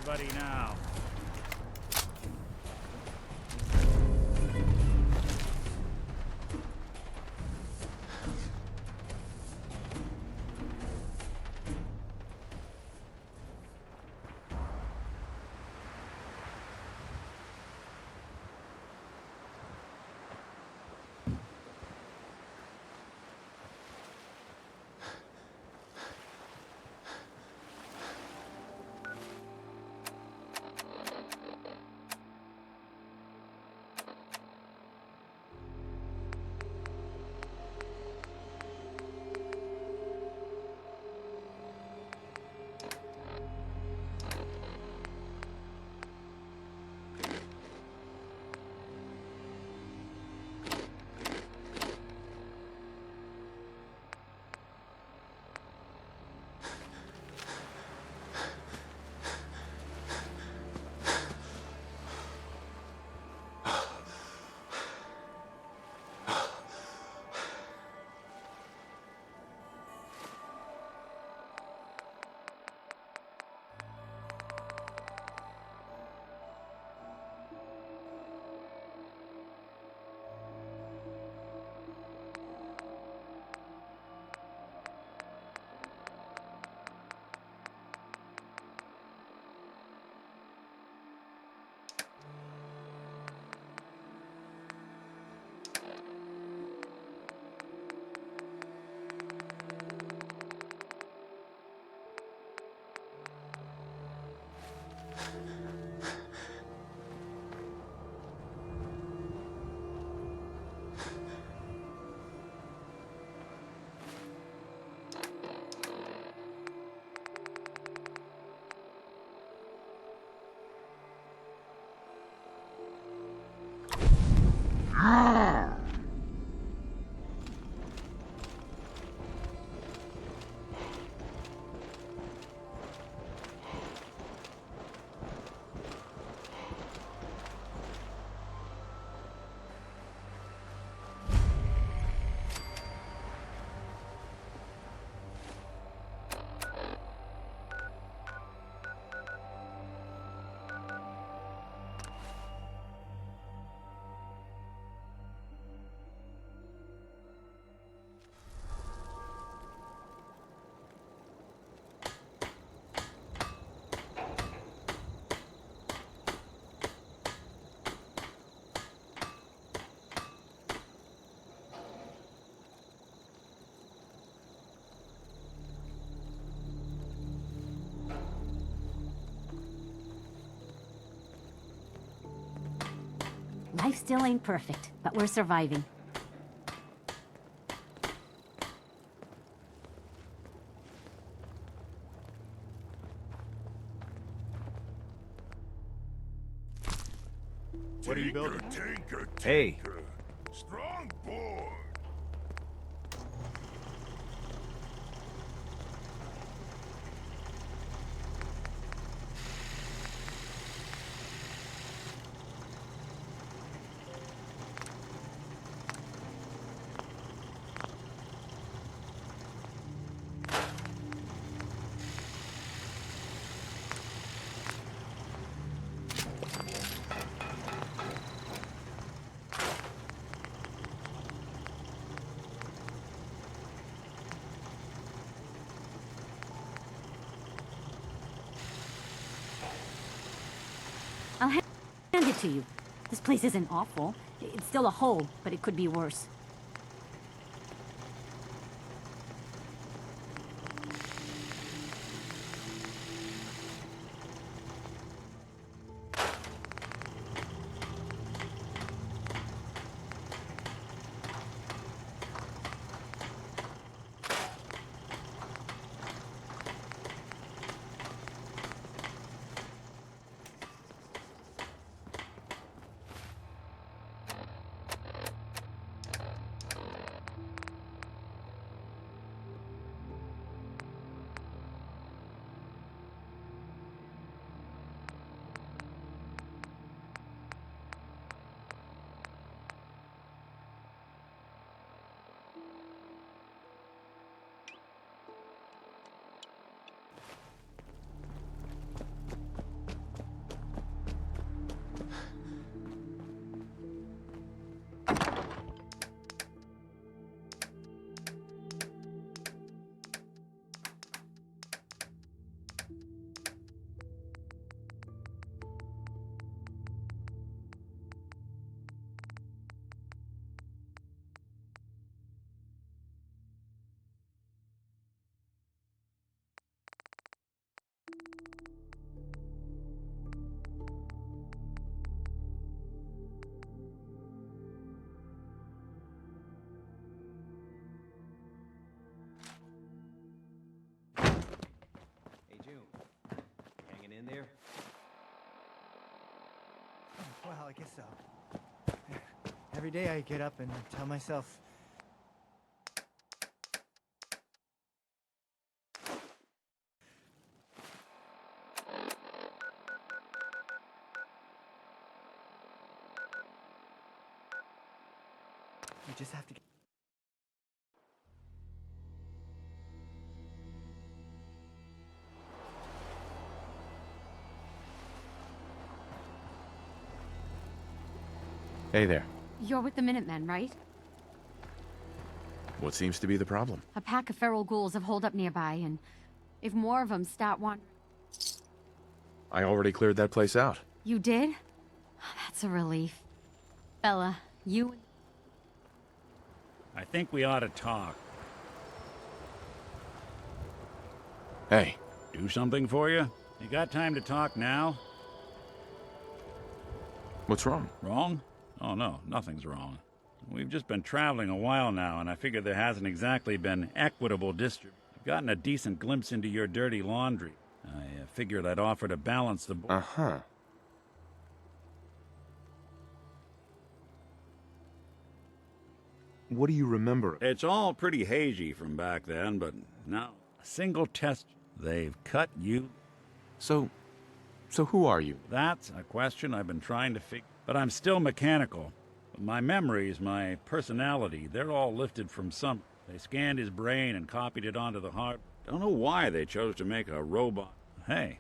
everybody now. Life still ain't perfect, but we're surviving. What are you building? Tinker, Hey. strong boy. I'll hand it to you. This place isn't awful. It's still a hole, but it could be worse. Well, I guess so. Every day I get up and tell myself, we just have to get... Hey there. You're with the Minutemen, right? What seems to be the problem? A pack of feral ghouls have holed up nearby, and if more of them start wandering... I already cleared that place out. You did? That's a relief. Bella, you... I think we ought to talk. Hey, Do something for you? You got time to talk now? what's wrong? Wrong? Oh no, nothing's wrong. We've just been traveling a while now, and I figure there hasn't exactly been equitable distribution. I've gotten a decent glimpse into your dirty laundry. I figured I'd offer to balance the... Uh-huh. What do you remember? It's all pretty hazy from back then, but now, a single test, they've cut you. So who are you? That's a question I've been trying to figure. But I'm still mechanical. My memories, my personality, they're all lifted from some. They scanned his brain and copied it onto the hard. Don't know why they chose to make a robot. Hey,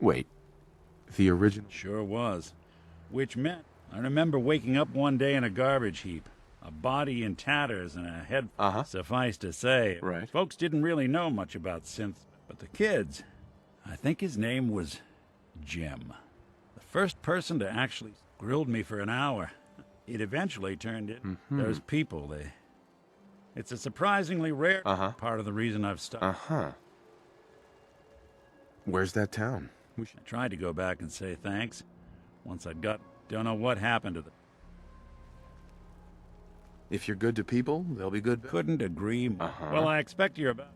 Wait, the original... sure was. Which meant I remember waking up one day in a garbage heap. A body in tatters and a head. Uh-huh. Suffice to say, Right. folks didn't really know much about synths. But the kids, I think his name was Jim. The first person to actually grilled me for an hour. It eventually turned in. Those people, it's a surprisingly rare part of the reason I've stuck. Uh-huh. Where's that town? I tried to go back and say thanks. Once I'd got, don't know what happened to them. If you're good to people, they'll be good... Couldn't agree more. Well, I expect you're about...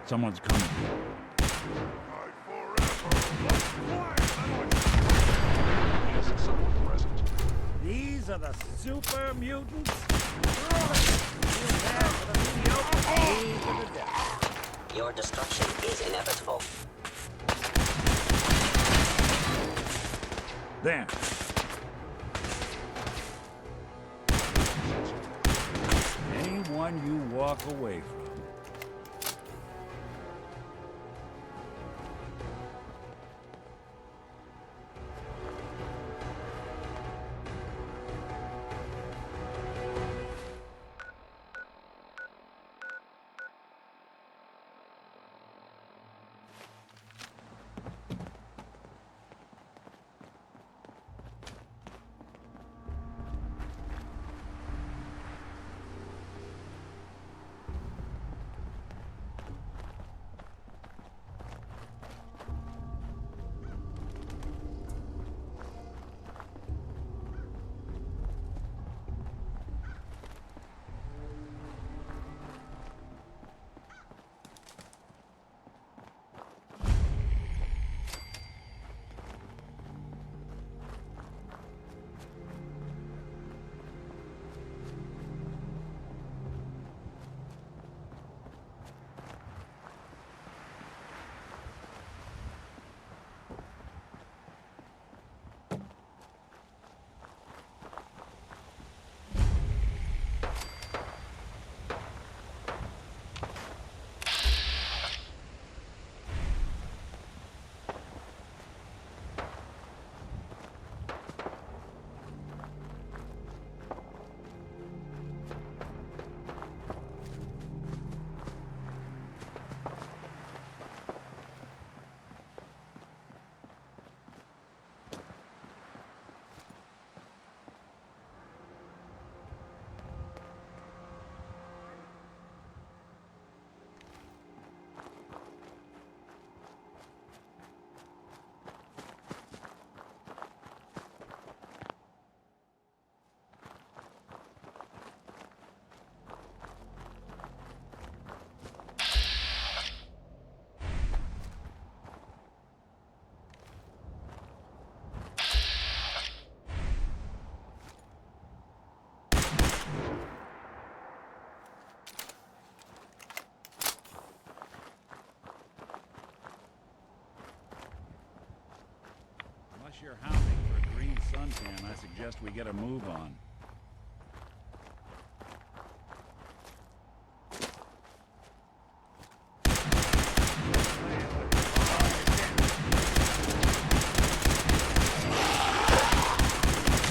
Someone's coming. These are the super mutants? Your destruction is inevitable. There. Anyone you walk away from. we're hounding for a green suntan, I suggest we get a move on.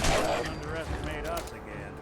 Don't underestimate us again.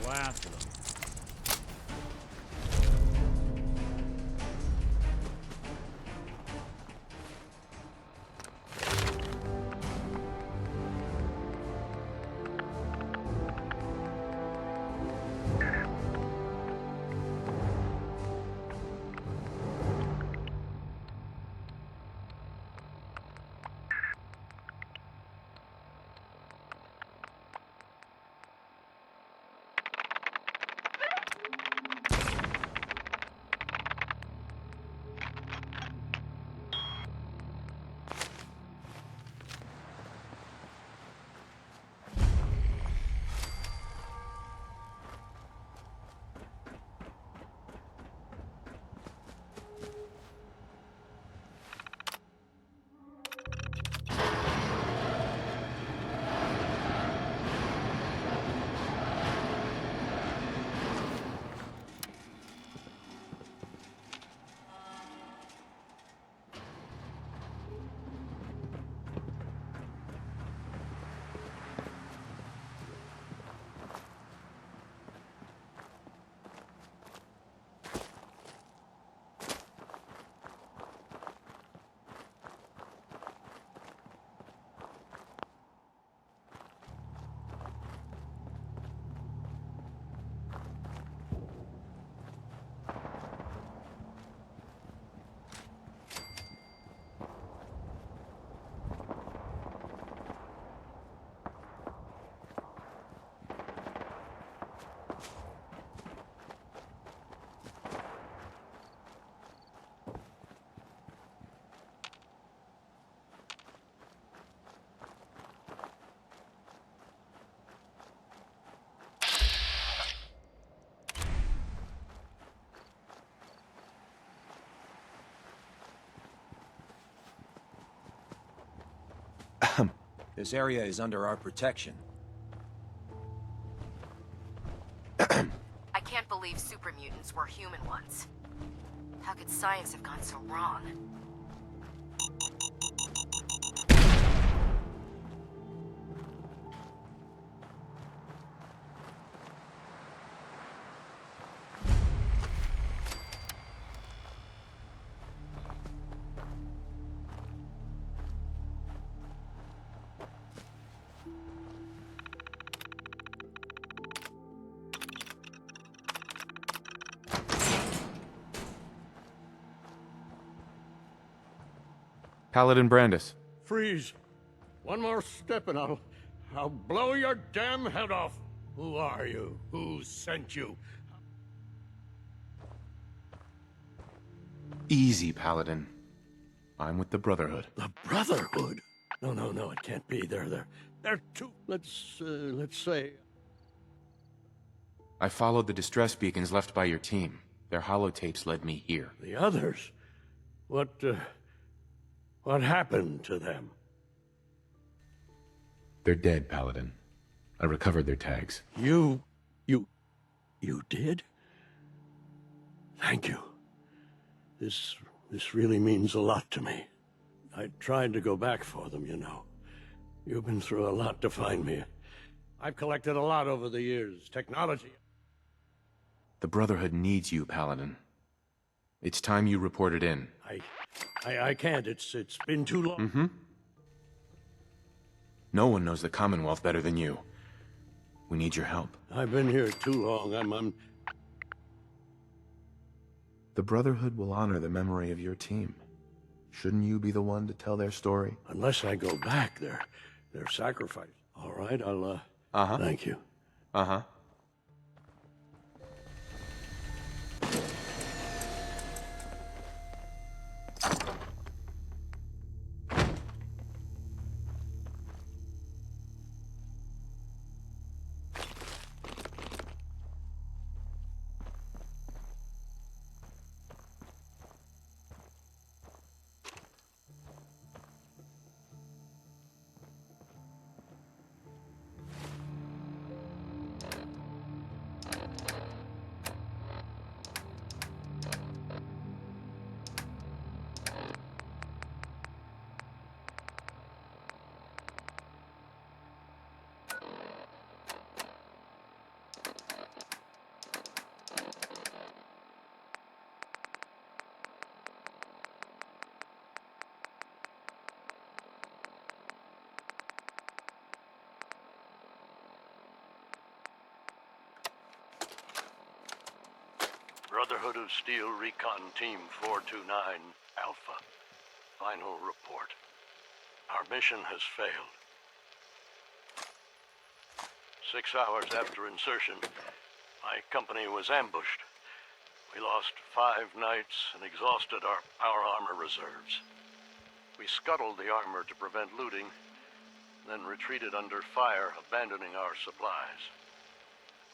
Last of them. This area is under our protection. I can't believe super mutants were human ones. How could science have gone so wrong? Paladin Brandis. Freeze. One more step and I'll blow your damn head off. Who are you? Who sent you? Easy, Paladin. I'm with the Brotherhood. The Brotherhood? No, it can't be. They're too... Let's say... I followed the distress beacons left by your team. Their holotapes led me here. The others? What happened to them? They're dead, Paladin. I recovered their tags. You did? Thank you. This really means a lot to me. I tried to go back for them, you know. You've been through a lot to find me. I've collected a lot over the years. Technology. The Brotherhood needs you, Paladin. It's time you reported in. I can't. It's been too long. No one knows the Commonwealth better than you. We need your help. I've been here too long. I'm... The Brotherhood will honor the memory of your team. Shouldn't you be the one to tell their story? Unless I go back, their sacrifice. All right, I'll, Thank you. Brotherhood of Steel Recon Team 429 Alpha. Final report. Our mission has failed. 6 hours after insertion, my company was ambushed. We lost 5 knights and exhausted our power armor reserves. We scuttled the armor to prevent looting, then retreated under fire, abandoning our supplies.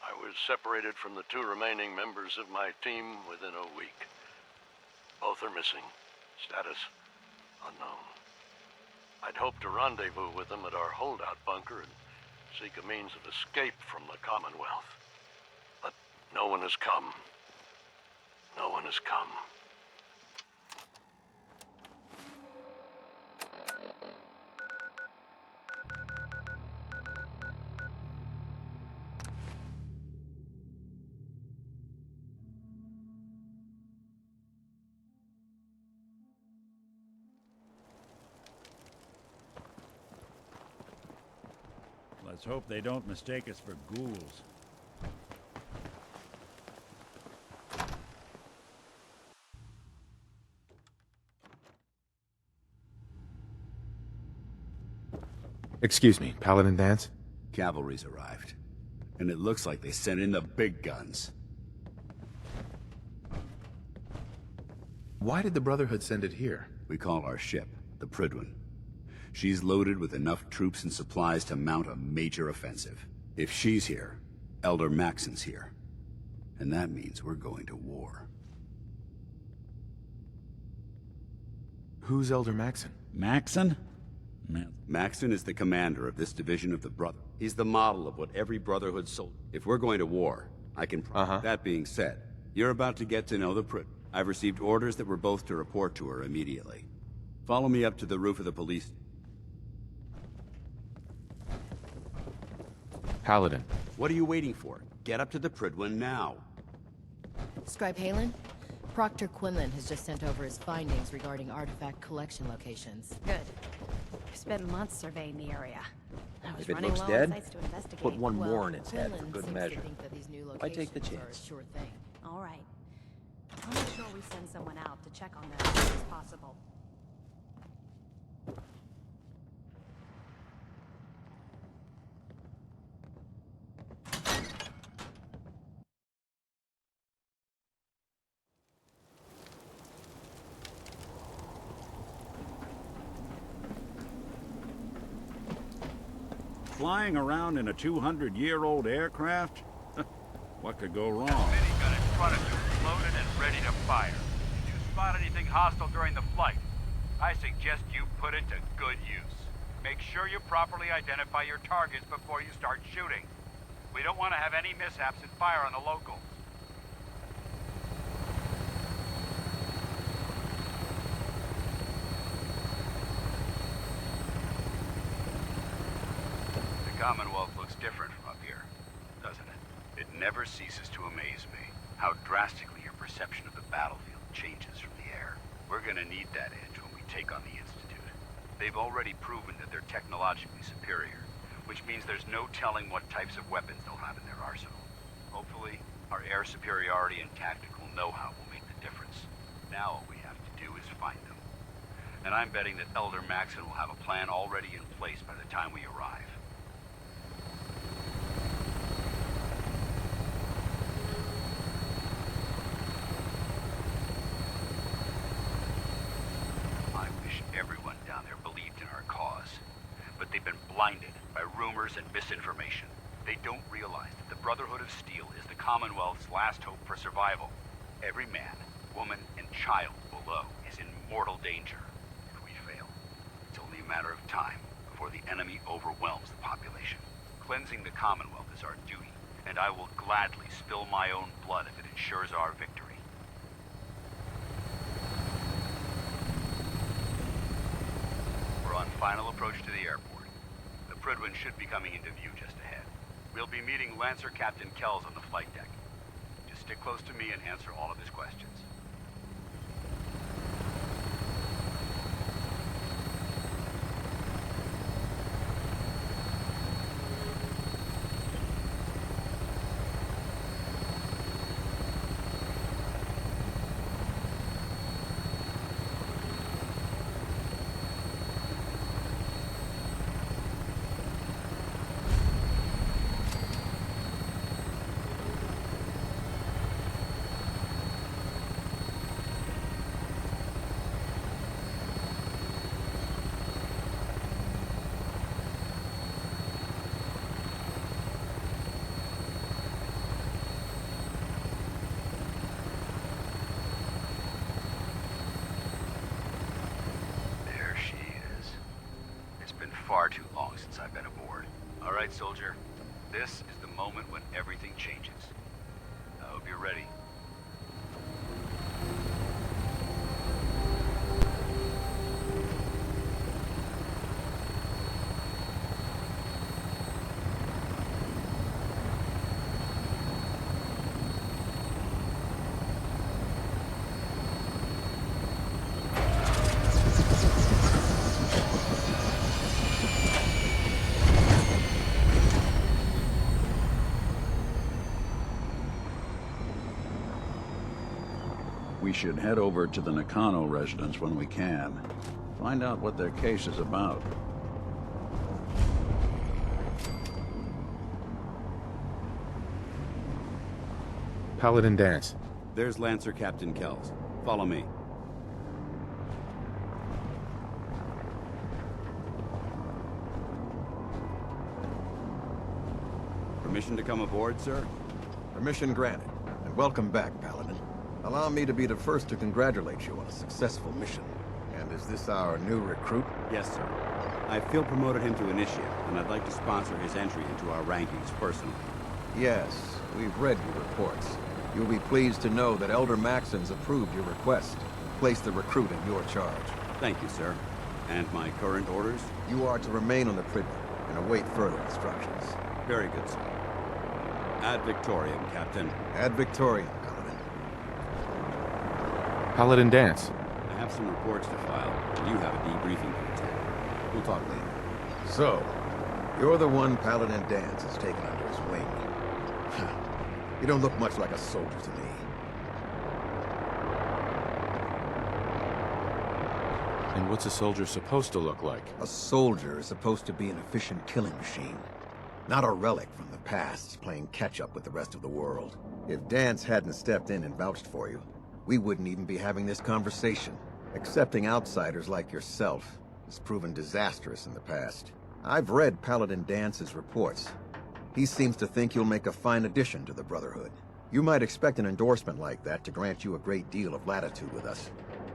I was separated from the 2 remaining members of my team within a week. Both are missing. Status unknown. I'd hoped to rendezvous with them at our holdout bunker and seek a means of escape from the Commonwealth. But no one has come. No one has come. Let's hope they don't mistake us for ghouls. Excuse me, Paladin Danse? Cavalry's arrived. And it looks like they sent in the big guns. Why did the Brotherhood send it here? We call our ship the Prydwen. She's loaded with enough troops and supplies to mount a major offensive. If she's here, Elder Maxon's here. And that means we're going to war. Who's Elder Maxon? Maxon? Maxon is the commander of this division of the Brother. He's the model of what every Brotherhood soldier... If we're going to war, I can... That being said, you're about to get to know the Prydwen. I've received orders that we're both to report to her immediately. Follow me up to the roof of the police... Paladin. What are you waiting for? Get up to the Prydwen now. Scribe Halen? Proctor Quinlan has just sent over his findings regarding artifact collection locations. Good. I've spent months surveying the area. I was If it running looks low on dead, sites to investigate. put one Well, more in its head for Quinlan good seems to measure. think that these new I take the locations are a chance. sure thing. All right. I'll make sure we send someone out to check on them as soon as possible. flying around in a 200-year-old aircraft? What could go wrong? Minigun in front of you, loaded and ready to fire. Did you spot anything hostile during the flight? I suggest you put it to good use. Make sure you properly identify your targets before you start shooting. We don't want to have any mishaps and fire on the locals. The Commonwealth looks different from up here, doesn't it? It never ceases to amaze me how drastically your perception of the battlefield changes from the air. We're gonna need that edge when we take on the Institute. They've already proven that they're technologically superior, which means there's no telling what types of weapons they'll have in their arsenal. Hopefully, our air superiority and tactical know-how will make the difference. Now all we have to do is find them. And I'm betting that Elder Maxson will have a plan already in place by the time we arrive. I wish everyone down there believed in our cause. But they've been blinded by rumors and misinformation. They don't realize that the Brotherhood of Steel is the Commonwealth's last hope for survival. Every man, woman, and child below is in mortal danger. If we fail, it's only a matter of time before the enemy overwhelms the population. Cleansing the Commonwealth is our duty, and I will gladly spill my own blood if it ensures our victory. We're on final approach to the airport. The Prydwen should be coming into view just ahead. We'll be meeting Lancer Captain Kells on the flight deck. Just stick close to me and answer all of his questions. Far too long since I've been aboard. All right, soldier. This is the moment when everything changes. I hope you're ready. We should head over to the Nakano residence when we can. Find out what their case is about. Paladin Danse. There's Lancer Captain Kells. Follow me. Permission to come aboard, sir? Permission granted. And welcome back, Paladin. Allow me to be the first to congratulate you on a successful mission. And is this our new recruit? Yes, sir. I feel promoted him to initiate, and I'd like to sponsor his entry into our rankings personally. Yes, we've read your reports. You'll be pleased to know that Elder Maxson's approved your request to place the recruit in your charge. Thank you, sir. And my current orders? You are to remain on the Prydwen and await further instructions. Very good, sir. Ad Victoriam, Captain. Ad Victoriam, Paladin. Paladin Danse. I have some reports to file. You have a debriefing to attend. We'll talk later. So, you're the one Paladin Danse has taken under his wing. You don't look much like a soldier to me. And what's a soldier supposed to look like? A soldier is supposed to be an efficient killing machine. Not a relic from the past, playing catch-up with the rest of the world. If Danse hadn't stepped in and vouched for you, we wouldn't even be having this conversation. Accepting outsiders like yourself has proven disastrous in the past. I've read Paladin Dance's reports. He seems to think you'll make a fine addition to the Brotherhood. You might expect an endorsement like that to grant you a great deal of latitude with us.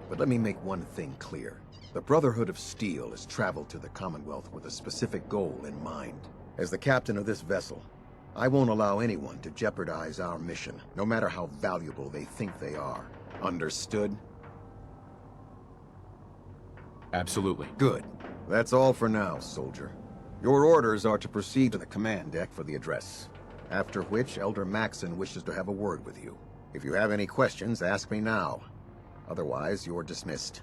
But let me make one thing clear. The Brotherhood of Steel has traveled to the Commonwealth with a specific goal in mind. As the captain of this vessel, I won't allow anyone to jeopardize our mission, no matter how valuable they think they are. Understood? Absolutely. Good. That's all for now, soldier. Your orders are to proceed to the command deck for the address. After which, Elder Maxson wishes to have a word with you. If you have any questions, ask me now. Otherwise, you're dismissed.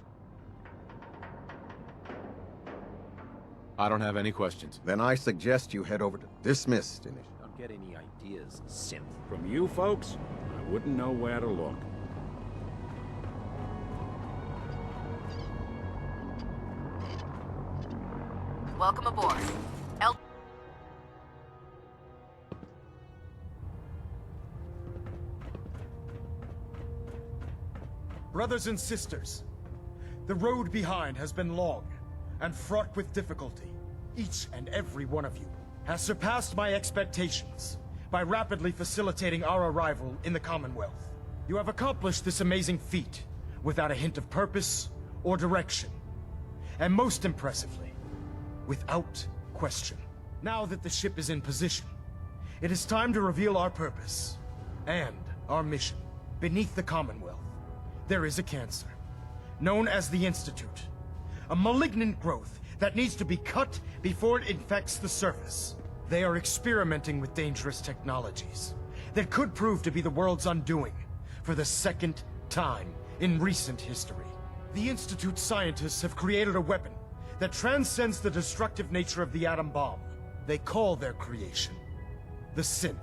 I don't have any questions. Then I suggest you head over to Dismissed Initiative. Don't get any ideas, synth. From you folks, I wouldn't know where to look. Welcome aboard. Brothers and sisters, the road behind has been long and fraught with difficulty. Each and every one of you has surpassed my expectations by rapidly facilitating our arrival in the Commonwealth. You have accomplished this amazing feat without a hint of purpose or direction, and most impressively, without question. Now that the ship is in position, it is time to reveal our purpose and our mission. Beneath the Commonwealth, there is a cancer, known as the Institute. A malignant growth that needs to be cut before it infects the surface. They are experimenting with dangerous technologies that could prove to be the world's undoing for the second time in recent history. The Institute scientists have created a weapon that transcends the destructive nature of the atom bomb. They call their creation the Synth.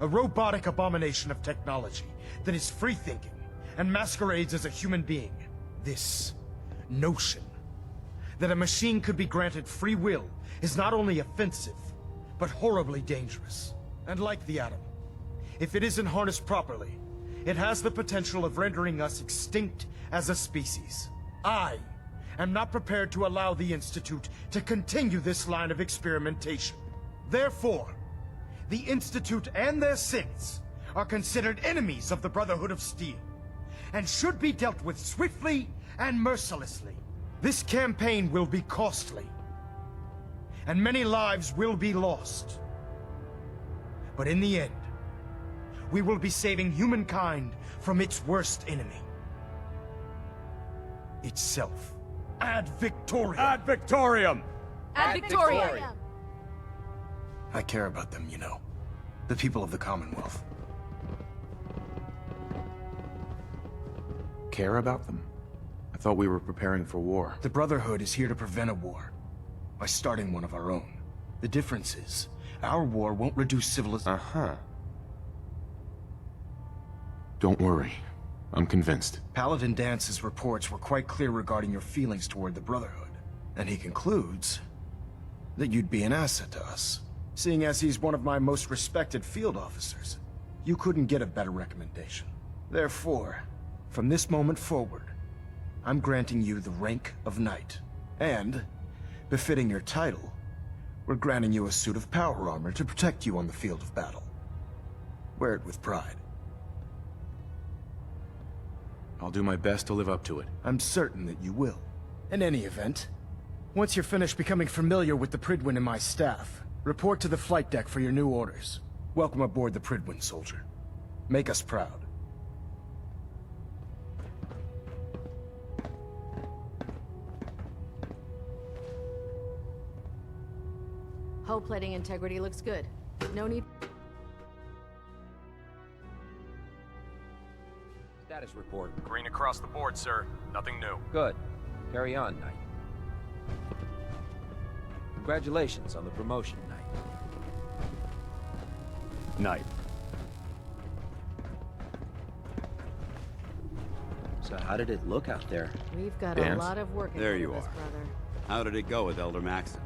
A robotic abomination of technology that is free-thinking and masquerades as a human being. This notion that a machine could be granted free will is not only offensive, but horribly dangerous. And like the atom, if it isn't harnessed properly, it has the potential of rendering us extinct as a species. I am not prepared to allow the Institute to continue this line of experimentation. Therefore, the Institute and their synths are considered enemies of the Brotherhood of Steel, and should be dealt with swiftly and mercilessly. This campaign will be costly, and many lives will be lost. But in the end, we will be saving humankind from its worst enemy. Itself. Ad Victoriam! Ad Victoriam! Ad Victoriam! I care about them, you know. The people of the Commonwealth. Care about them? I thought we were preparing for war. The Brotherhood is here to prevent a war by starting one of our own. The difference is, our war won't reduce civilization. Uh-huh. Don't worry. I'm convinced. Paladin Dance's reports were quite clear regarding your feelings toward the Brotherhood. And he concludes that you'd be an asset to us. Seeing as he's one of my most respected field officers, you couldn't get a better recommendation. Therefore, from this moment forward, I'm granting you the rank of Knight. And, befitting your title, we're granting you a suit of power armor to protect you on the field of battle. Wear it with pride. I'll do my best to live up to it. I'm certain that you will. In any event, once you're finished becoming familiar with the Prydwen and my staff, report to the flight deck for your new orders. Welcome aboard the Prydwen, soldier. Make us proud. Hull plating integrity looks good. No need... Status report. Green across the board, sir. Nothing new. Good. Carry on, Knight. Congratulations on the promotion, Knight. Knight. So how did it look out there? We've got Dance? a lot of work There ahead you of us, are. brother. How did it go with Elder Maxson?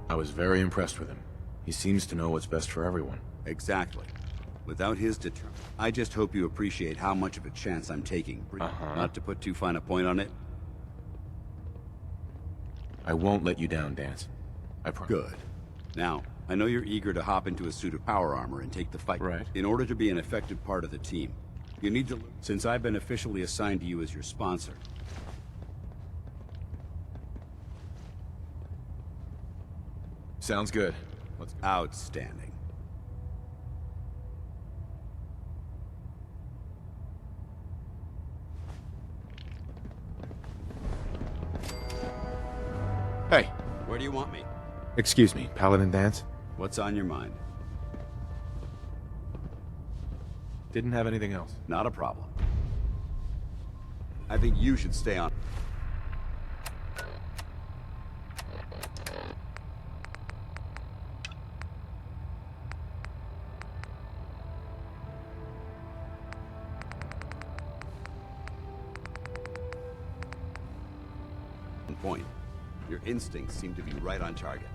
I was very impressed with him. He seems to know what's best for everyone. Exactly. Without his I just hope you appreciate how much of a chance I'm taking. Not to put too fine a point on it. I won't let you down, Dance. I promise. Good. Now, I know you're eager to hop into a suit of power armor and take the fight. Right. In order to be an effective part of the team, you need to... Since I've been officially assigned to you as your sponsor... Sounds good. Let's go. Outstanding. Hey. Where do you want me? Excuse me, Paladin Dance? What's on your mind? Didn't have anything else. Not a problem. I think you should stay on. Point. Your instincts seem to be right on target.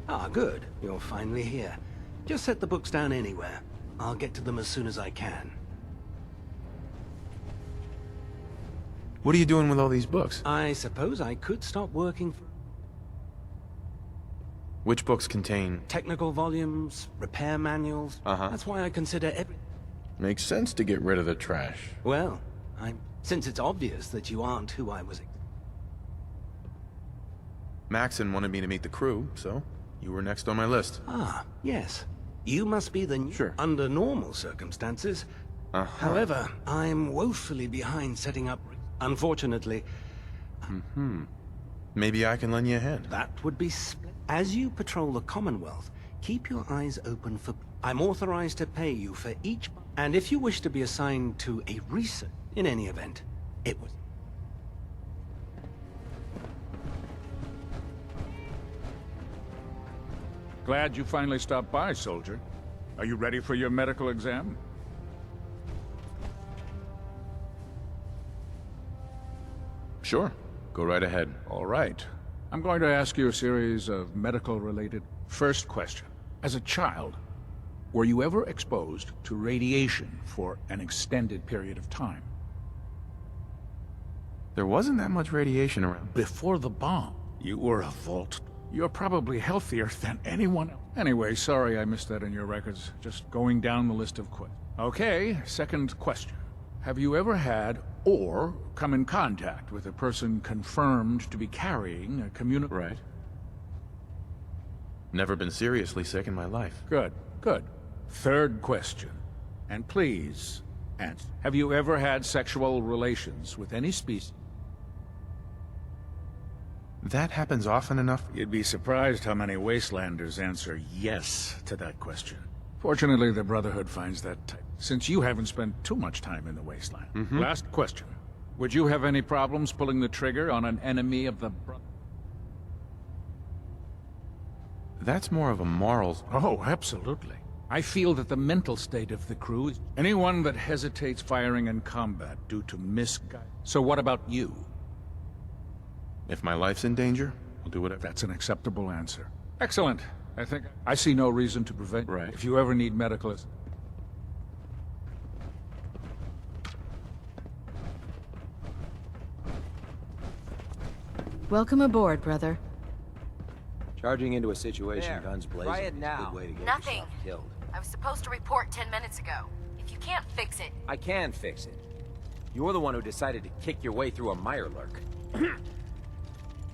Ah, good. You're finally here. Just set the books down anywhere. I'll get to them as soon as I can. What are you doing with all these books? I suppose I could stop working for... Which books contain... Technical volumes, repair manuals. That's why I consider every... Makes sense to get rid of the trash. Well, since it's obvious that you aren't who I was... Maxon wanted me to meet the crew, so you were next on my list. Ah, yes. You must be the new... Sure. Under normal circumstances. However, I'm woefully behind setting up... Unfortunately... Maybe I can lend you a hand. That would be... As you patrol the Commonwealth, keep your eyes open for... I'm authorized to pay you for each... And if you wish to be assigned to a research... In any event, it was... Glad you finally stopped by, soldier. Are you ready for your medical exam? Sure. Go right ahead. All right. I'm going to ask you a series of medical-related... First question. As a child, were you ever exposed to radiation for an extended period of time? There wasn't that much radiation around. Before the bomb, you were a Vault. You're probably healthier than anyone else. Anyway, sorry I missed that in your records. Just going down the list of questions. Okay, second question. Have you ever had or come in contact with a person confirmed to be carrying a communicable... Right. Never been seriously sick in my life. Good, good. Third question. And please, answer. Have you ever had sexual relations with any species? That happens often enough. You'd be surprised how many Wastelanders answer yes to that question. Fortunately, the Brotherhood finds that type, since you haven't spent too much time in the Wasteland. Last question. Would you have any problems pulling the trigger on an enemy of the Brotherhood? That's more of a morals... Oh, absolutely. I feel that the mental state of the crew is... Anyone that hesitates firing in combat due to misguidance. So what about you? If my life's in danger, I'll do whatever. That's an acceptable answer. Excellent. I think I see no reason to prevent... Right. If you ever need medical... Welcome aboard, brother. Charging into a situation, There, guns blazing, try it is a now. good way to get Nothing. yourself killed. I was supposed to report 10 minutes ago. If you can't fix it... I can fix it. You're the one who decided to kick your way through a Mirelurk.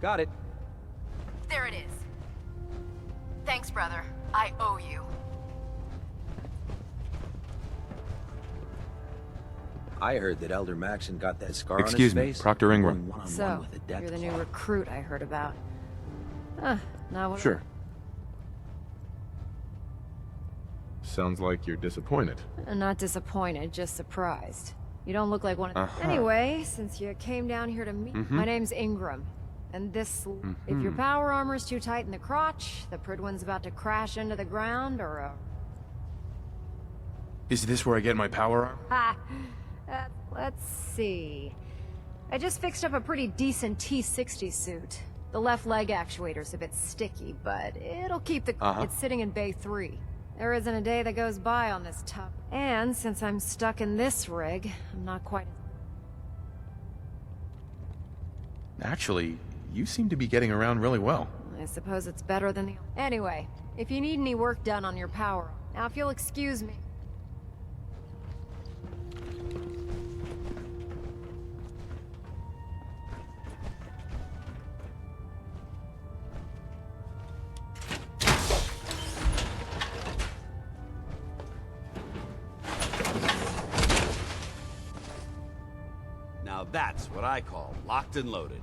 Got it. There it is. Thanks, brother. I owe you. I heard that Elder Maxon got that scar Excuse on me, his face. Proctor Ingram. One-on-one So, with a death you're the new claw. recruit I heard about. Now what? Sure. Sounds like you're disappointed. Not disappointed, just surprised. You don't look like one of... Anyway, since you came down here to meet... My name's Ingram. And this... If your power armor's too tight in the crotch, the Prydwen's about to crash into the ground, or... Is this where I get my power armor? Ha! Let's see... I just fixed up a pretty decent T-60 suit. The left leg actuator's a bit sticky, but it'll keep the... It's sitting in Bay 3. There isn't a day that goes by on this tub. And since I'm stuck in this rig, I'm not quite... Actually, you seem to be getting around really well. I suppose it's better than the... Anyway, if you need any work done on your power... Now, if you'll excuse me... Now that's what I call locked and loaded.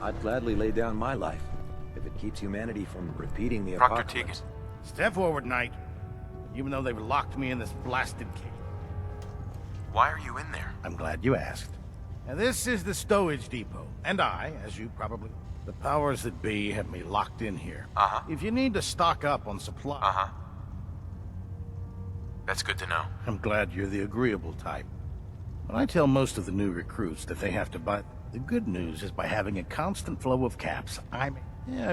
I'd gladly lay down my life if it keeps humanity from repeating the Proctor apocalypse. Tegan. Step forward, Knight. Even though they've locked me in this blasted cage. Why are you in there? I'm glad you asked. Now, this is the stowage depot, and I, as you probably... The powers that be have me locked in here. If you need to stock up on supplies... That's good to know. I'm glad you're the agreeable type. When I tell most of the new recruits that they have to buy... The good news is by having a constant flow of caps, I'm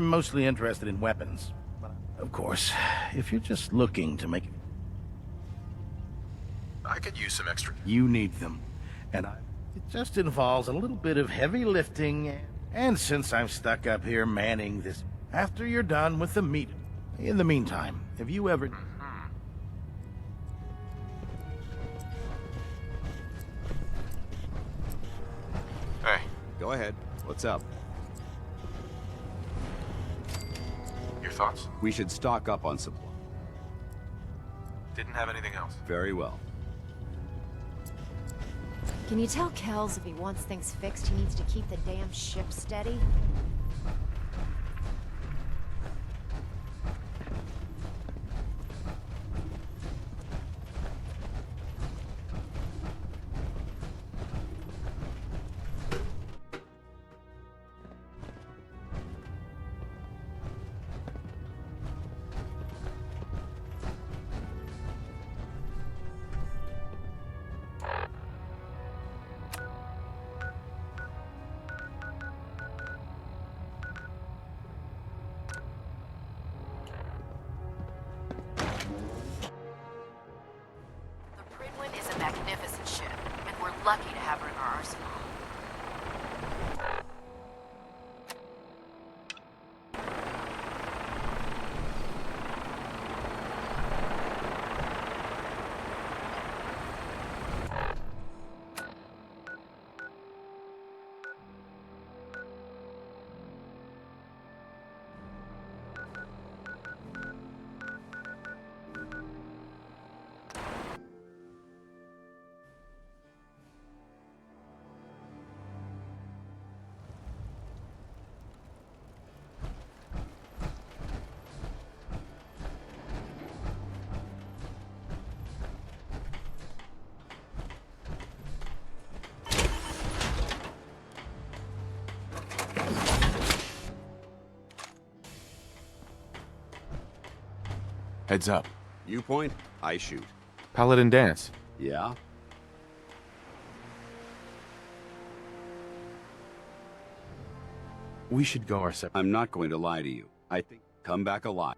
mostly interested in weapons. But of course, if you're just looking to make... I could use some extra. You need them. And it just involves a little bit of heavy lifting, and since I'm stuck up here manning this... After you're done with the meat... In the meantime, have you ever... Hey. Go ahead. What's up? Your thoughts? We should stock up on supply. Didn't have anything else. Very well. Can you tell Kells if he wants things fixed, he needs to keep the damn ship steady? Magnificent ship, and we're lucky to have her in our arsenal. Heads up. You point, I shoot. Paladin dance. Yeah? We should go our separate... I'm not going to lie to you. I think come back alive.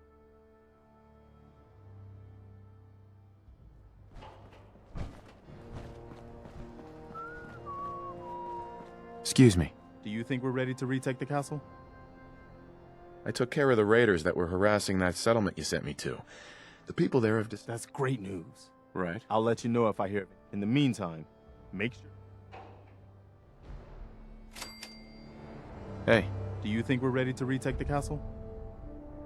Excuse me. Do you think we're ready to retake the castle? I took care of the raiders that were harassing that settlement you sent me to. The people there have just... That's great news. Right. I'll let you know if I hear it. In the meantime, make sure... Hey. Do you think we're ready to retake the castle?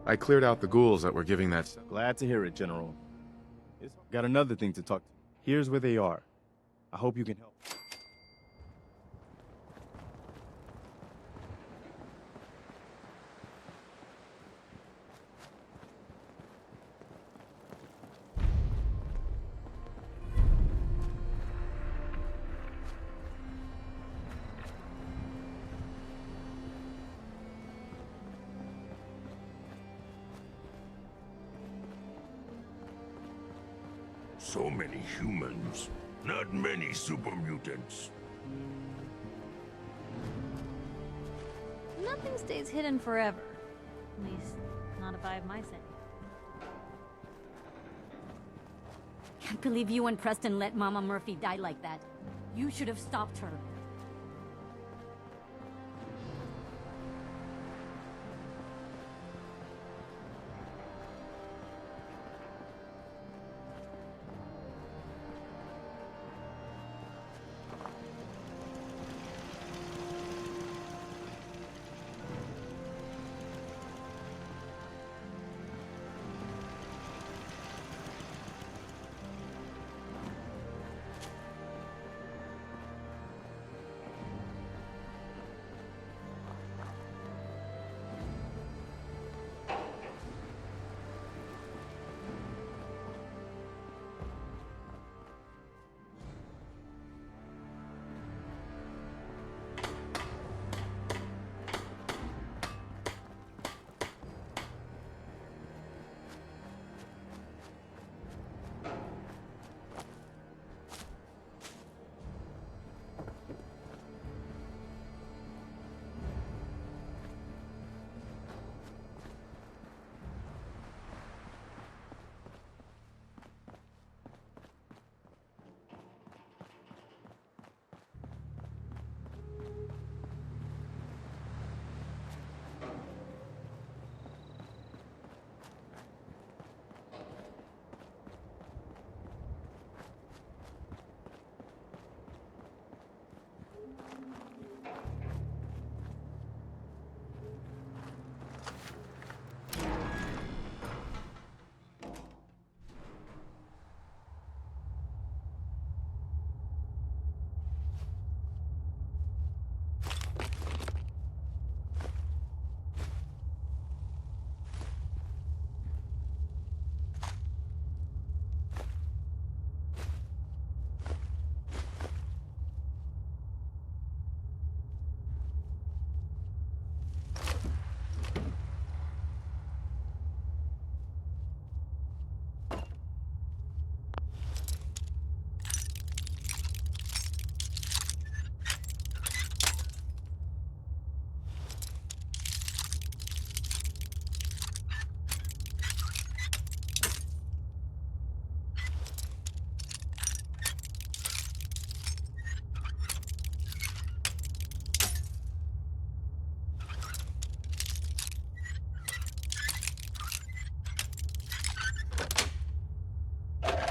I cleared out the ghouls that were giving that... Glad to hear it, General. Got another thing to talk to. Here's where they are. I hope you can help. So many humans. Not many super mutants. Nothing stays hidden forever. At least, not if I have my say. Can't believe you and Preston let Mama Murphy die like that. You should have stopped her.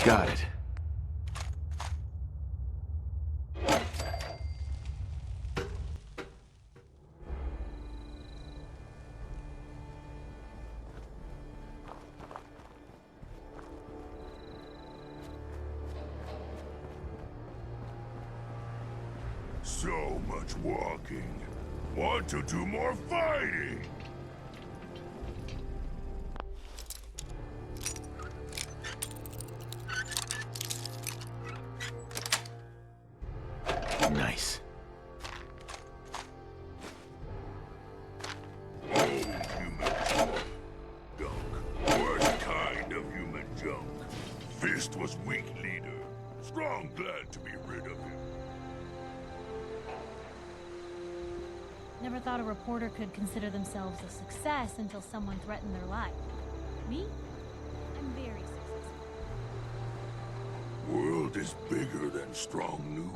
Got it. So much walking. Want to do more fighting? Nice. Oh, human junk. Worst kind of human junk. Fist was weak leader. Strong glad to be rid of him. Never thought a reporter could consider themselves a success until someone threatened their life. Me? I'm very successful. World is bigger than Strong knew.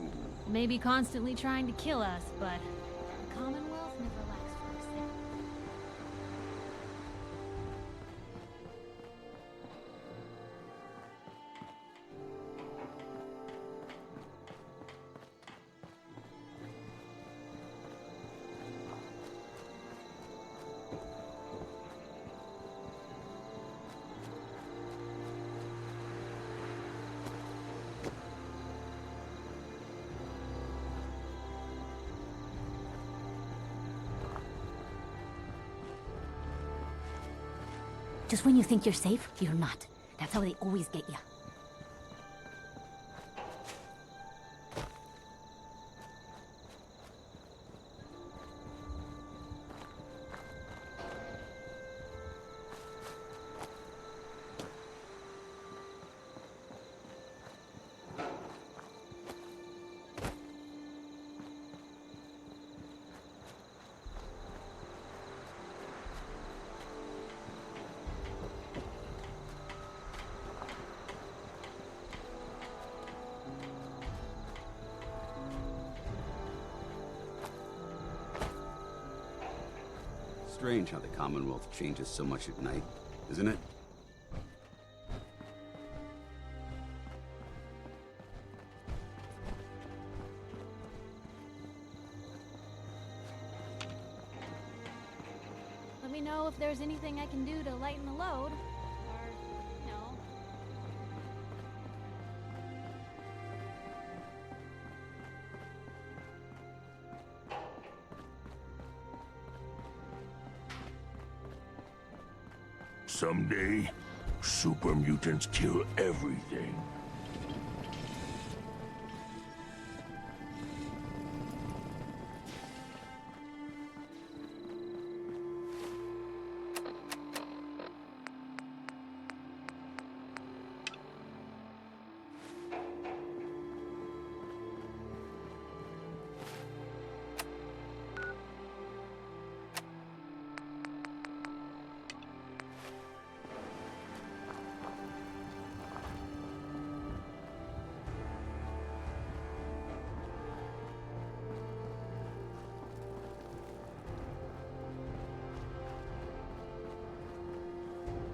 Maybe constantly trying to kill us, but the Commonwealth never lacks for a second. Just when you think you're safe, you're not. That's how they always get you. Strange how the Commonwealth changes so much at night, isn't it? Let me know if there's anything I can do to lighten the load. Or, you know. Someday, super mutants kill everything.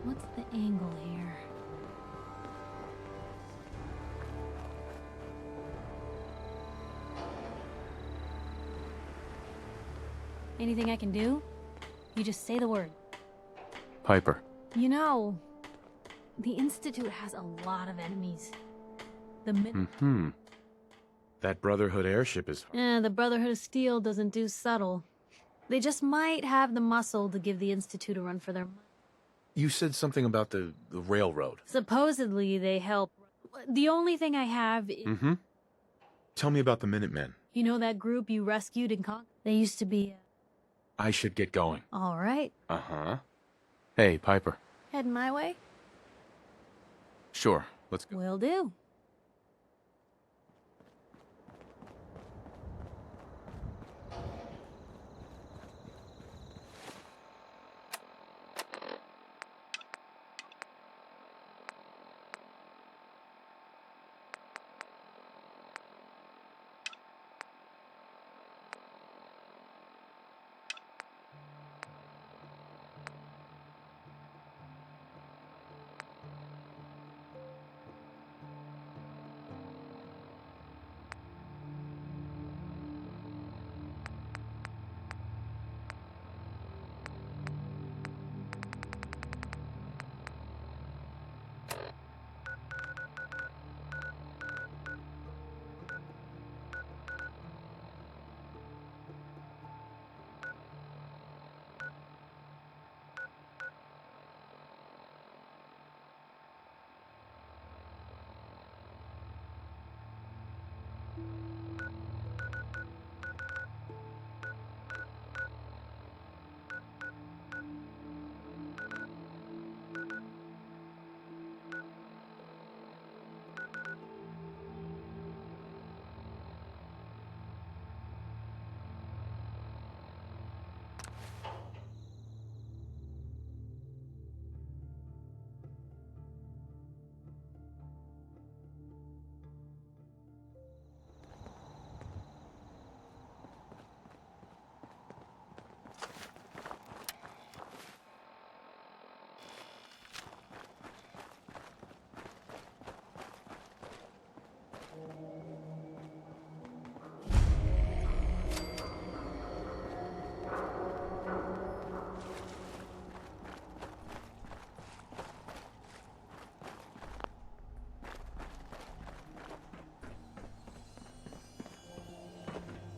What's the angle here? Anything I can do? You just say the word. Piper. You know, the Institute has a lot of enemies. That Brotherhood airship is... The Brotherhood of Steel doesn't do subtle. They just might have the muscle to give the Institute a run for their money. You said something about the railroad. Supposedly, they help. The only thing I have is... Tell me about the Minutemen. You know that group you rescued and conquered? They used to be... I should get going. All right. Uh-huh. Hey, Piper. Heading my way? Sure, let's go. Will do.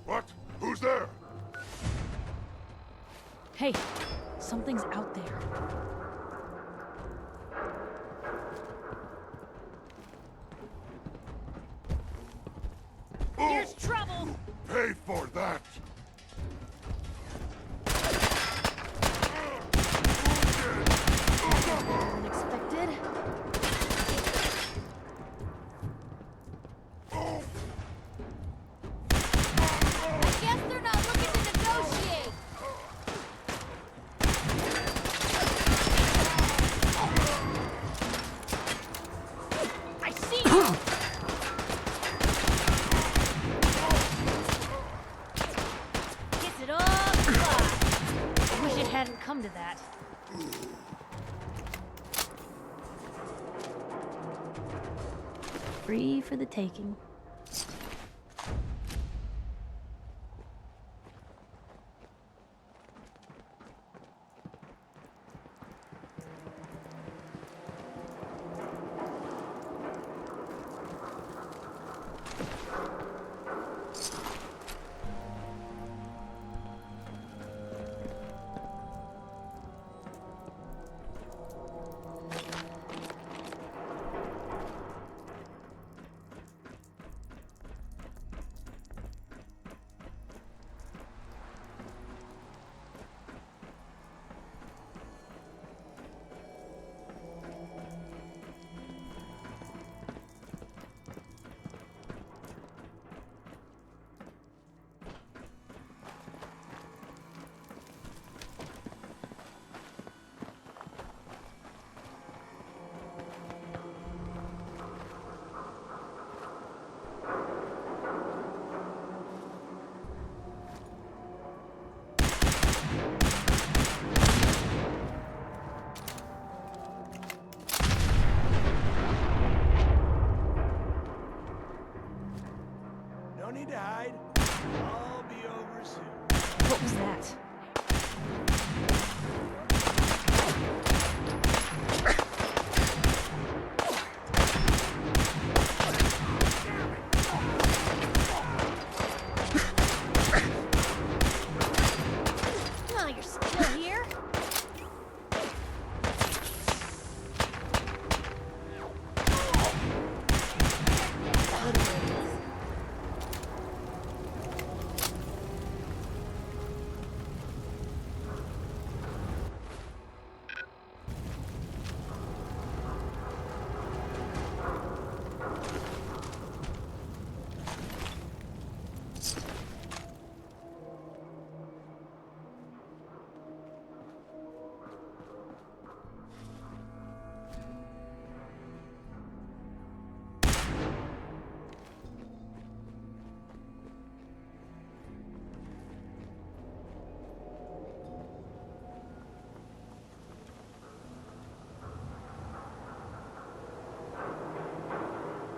What? Who's there? Hey, something's out there. There's trouble! Pay for that! Unexpected. I guess they're not looking to negotiate. I see you. hadn't come to that. Free for the taking. No need to hide. I'll be over soon. What was that? Oh, you're still here?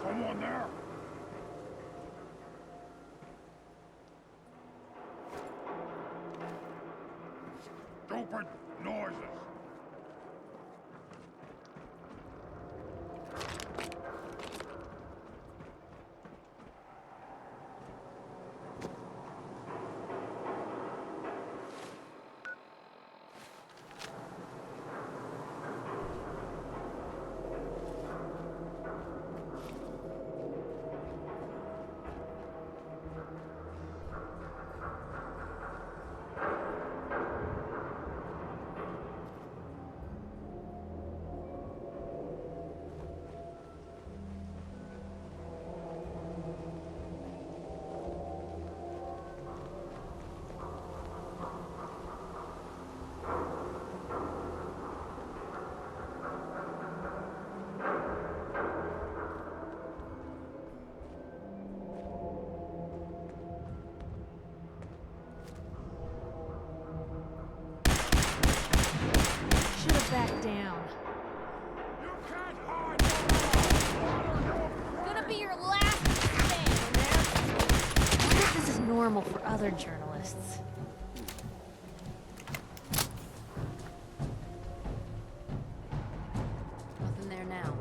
Come on there. Stupid noises. Back down. You can't hide. Gonna be your last stand in there. I wonder if this is normal for other journalists. Nothing there now.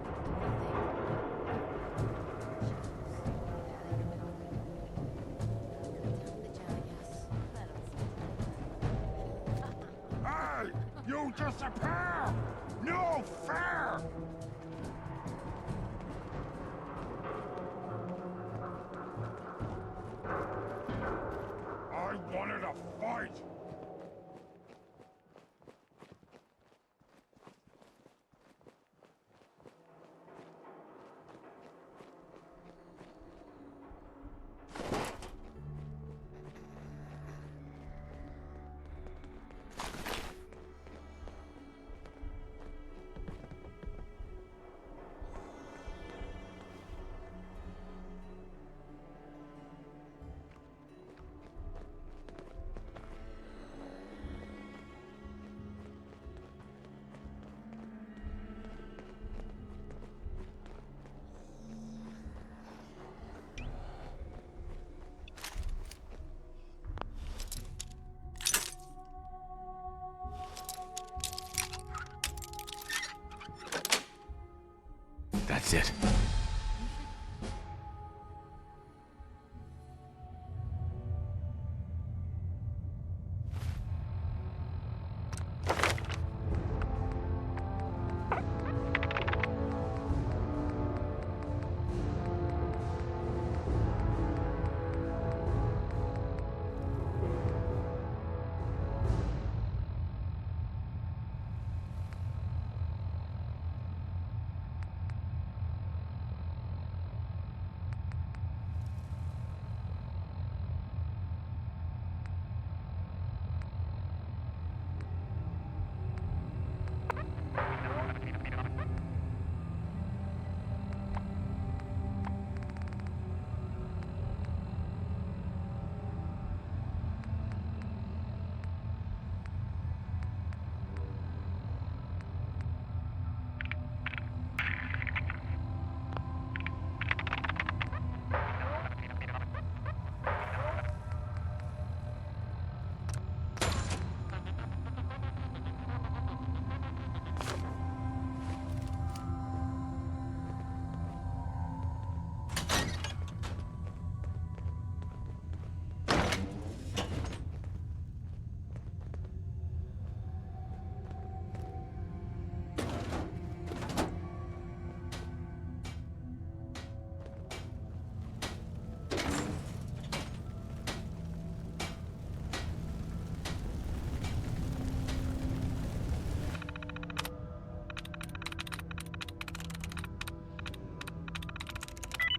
Hey, you disappear! No fair! I wanted a fight! That's it.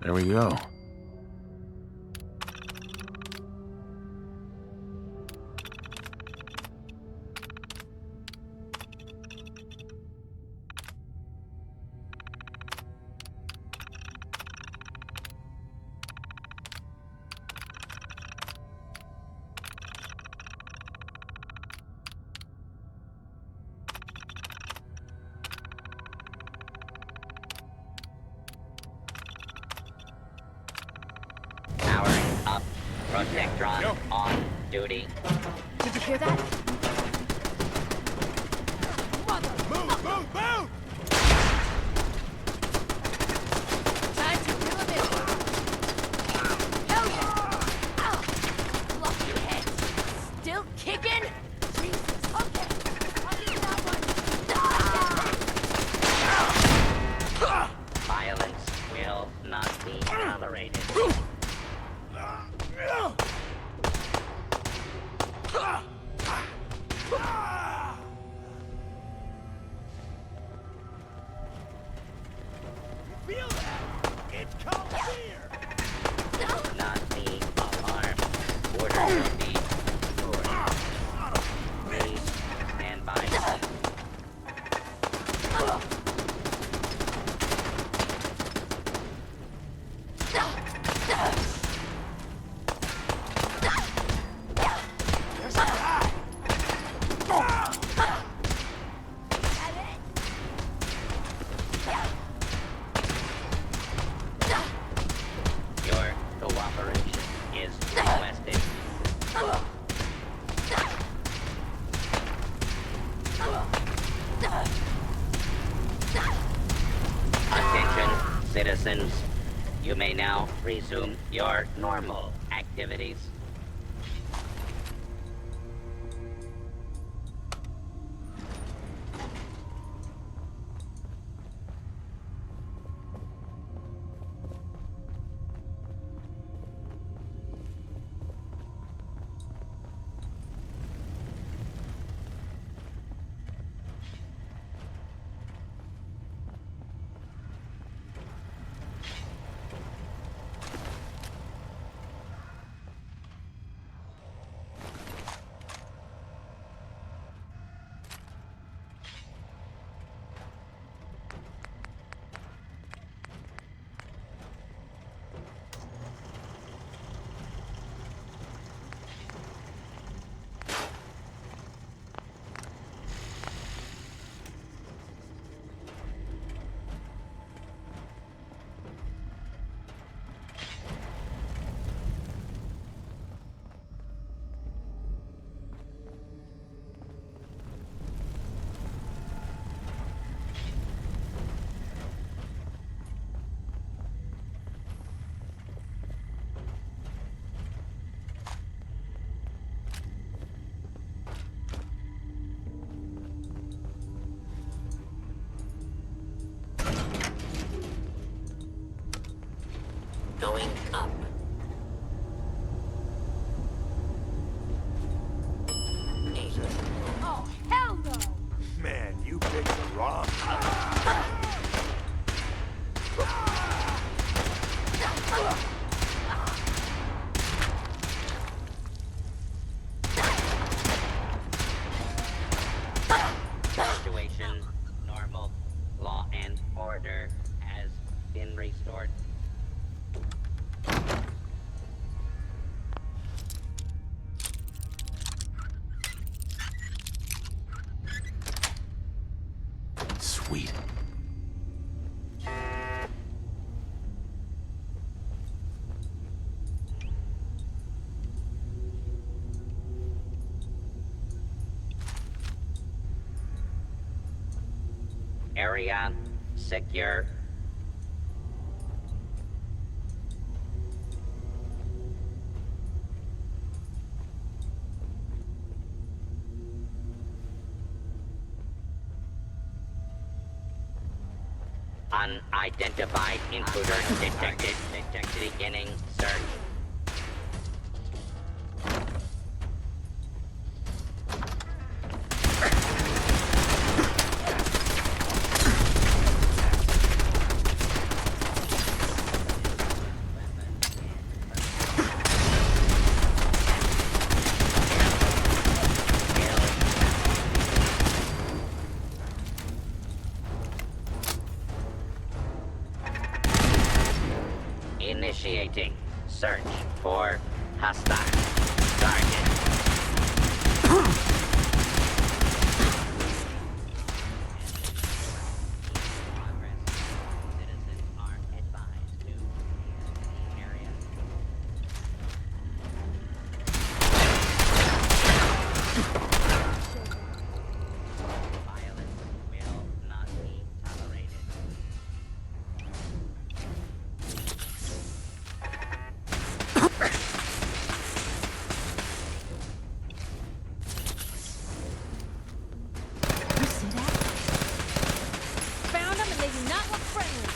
There we go. Protectron on duty. Did you hear that? Move, move, move! Time to kill him. Hell yeah! Ow! Lucky head. Still kicking? Jesus. Okay. I'll use that one. Violence will not be tolerated. Feel that? It comes here! Do not be alarmed. Order will be restored. Please stand by. Your cooperation is requested. Attention, citizens. You may now resume your normal activities. Going up. Oh, hell no! Man, you picked the wrong. Situation normal. Law and order has been restored. Sweet. Area secure. Unidentified intruder detected. Beginning search. Initiating search for hostile target. Citizens are advised to the area. Violence will not be tolerated. Found them and they do not look friendly.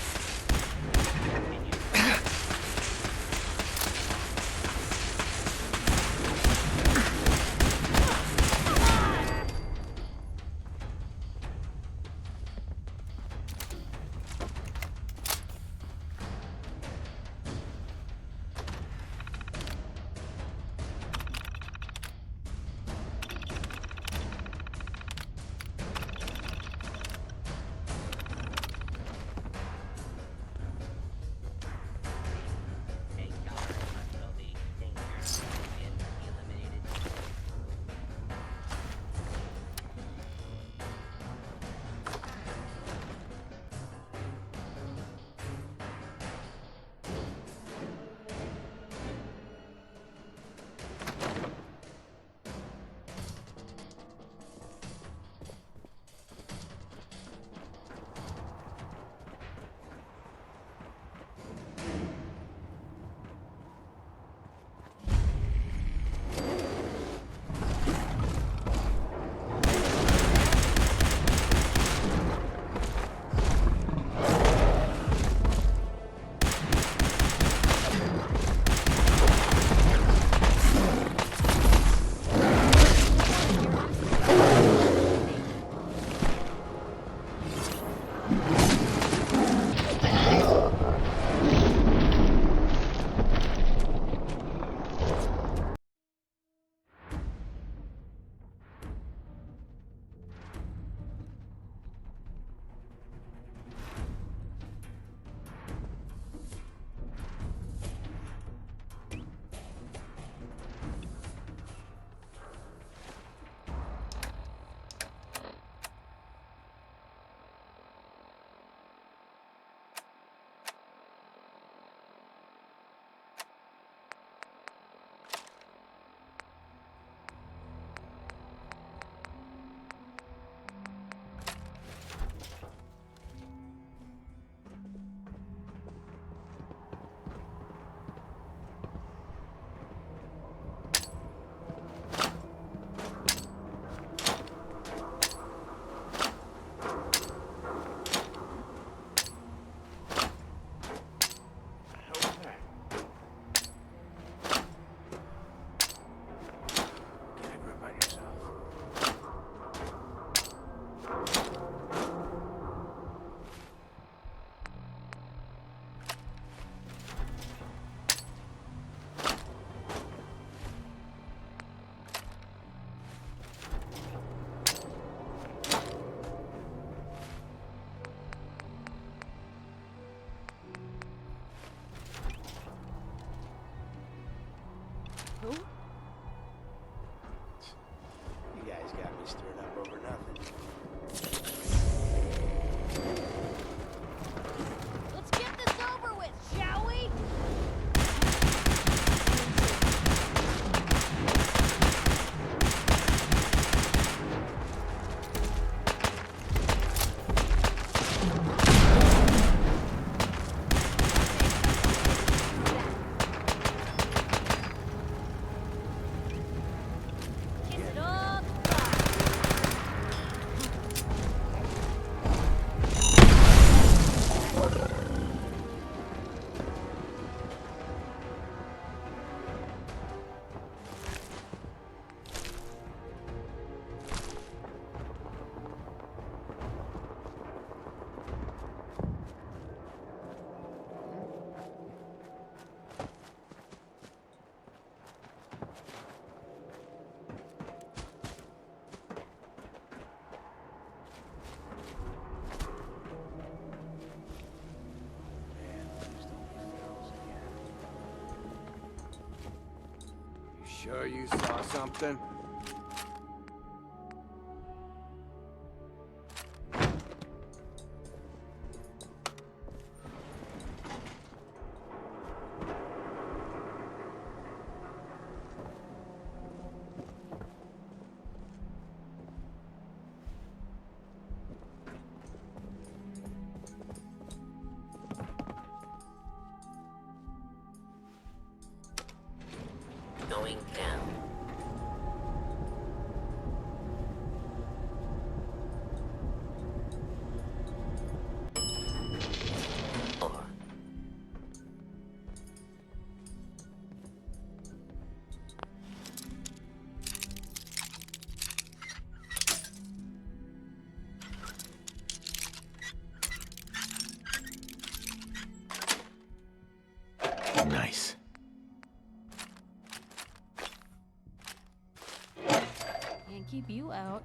be stirred up over nothing. Let's get this over with, shall we? Kiss it up. You sure you saw something? Going down. Nice. Can't keep you out.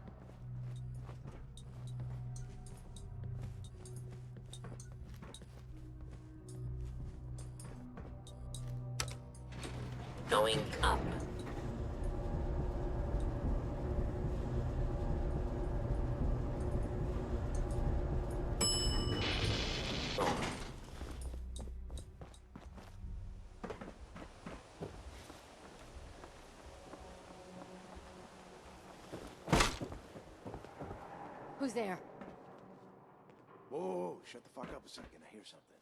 Going up. Who's there? Whoa, shut the fuck up a second. I hear something.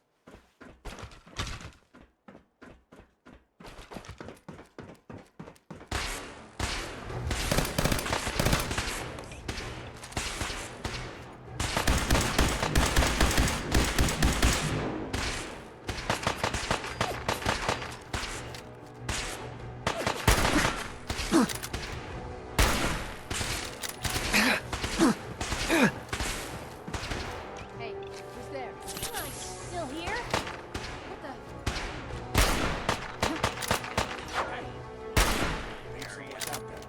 Hey, who's there? Still here? What the? Think someone's out there.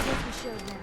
Guess we showed now.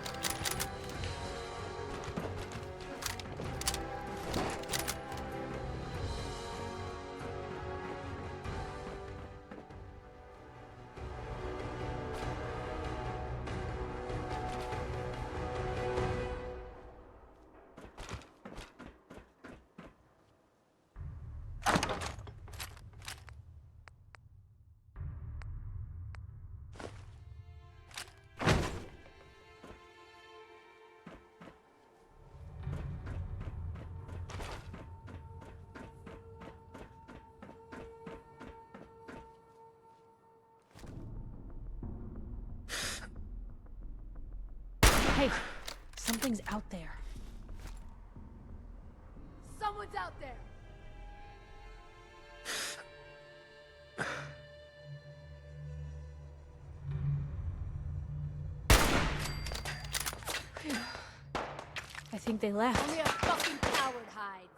Hey, something's out there. Someone's out there. I think they left. Only a fucking coward hides.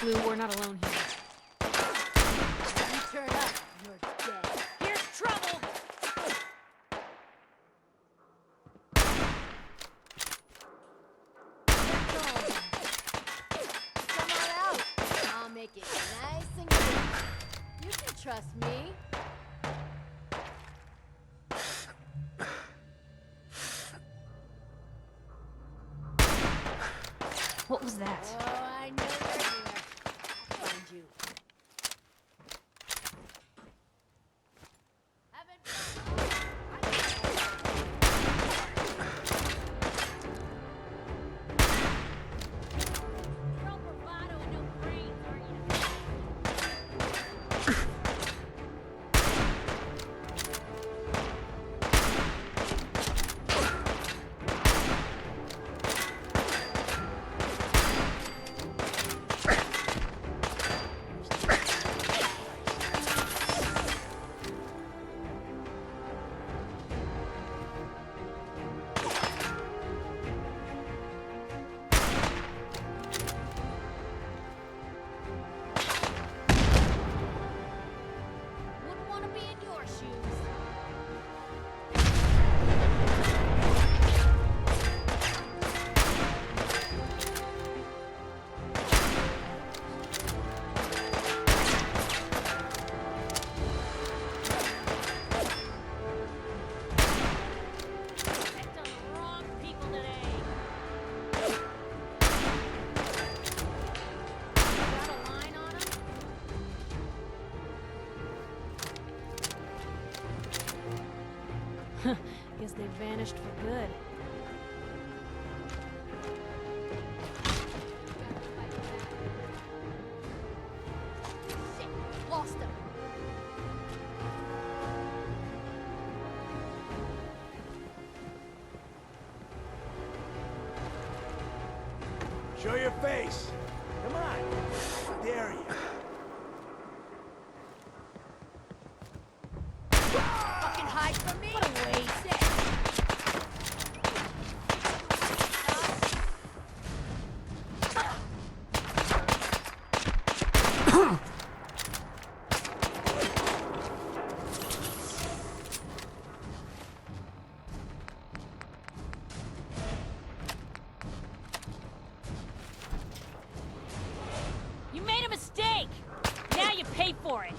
Blue, we're not alone here. You turn up, you're dead. Here's trouble! What was that? Oh, I know you're here. I'll find you. Guess they vanished for good. Shit, lost him. Show your face. Come on. I dare you. Fucking hide from me. What a waste. You made a mistake! Now you pay for it!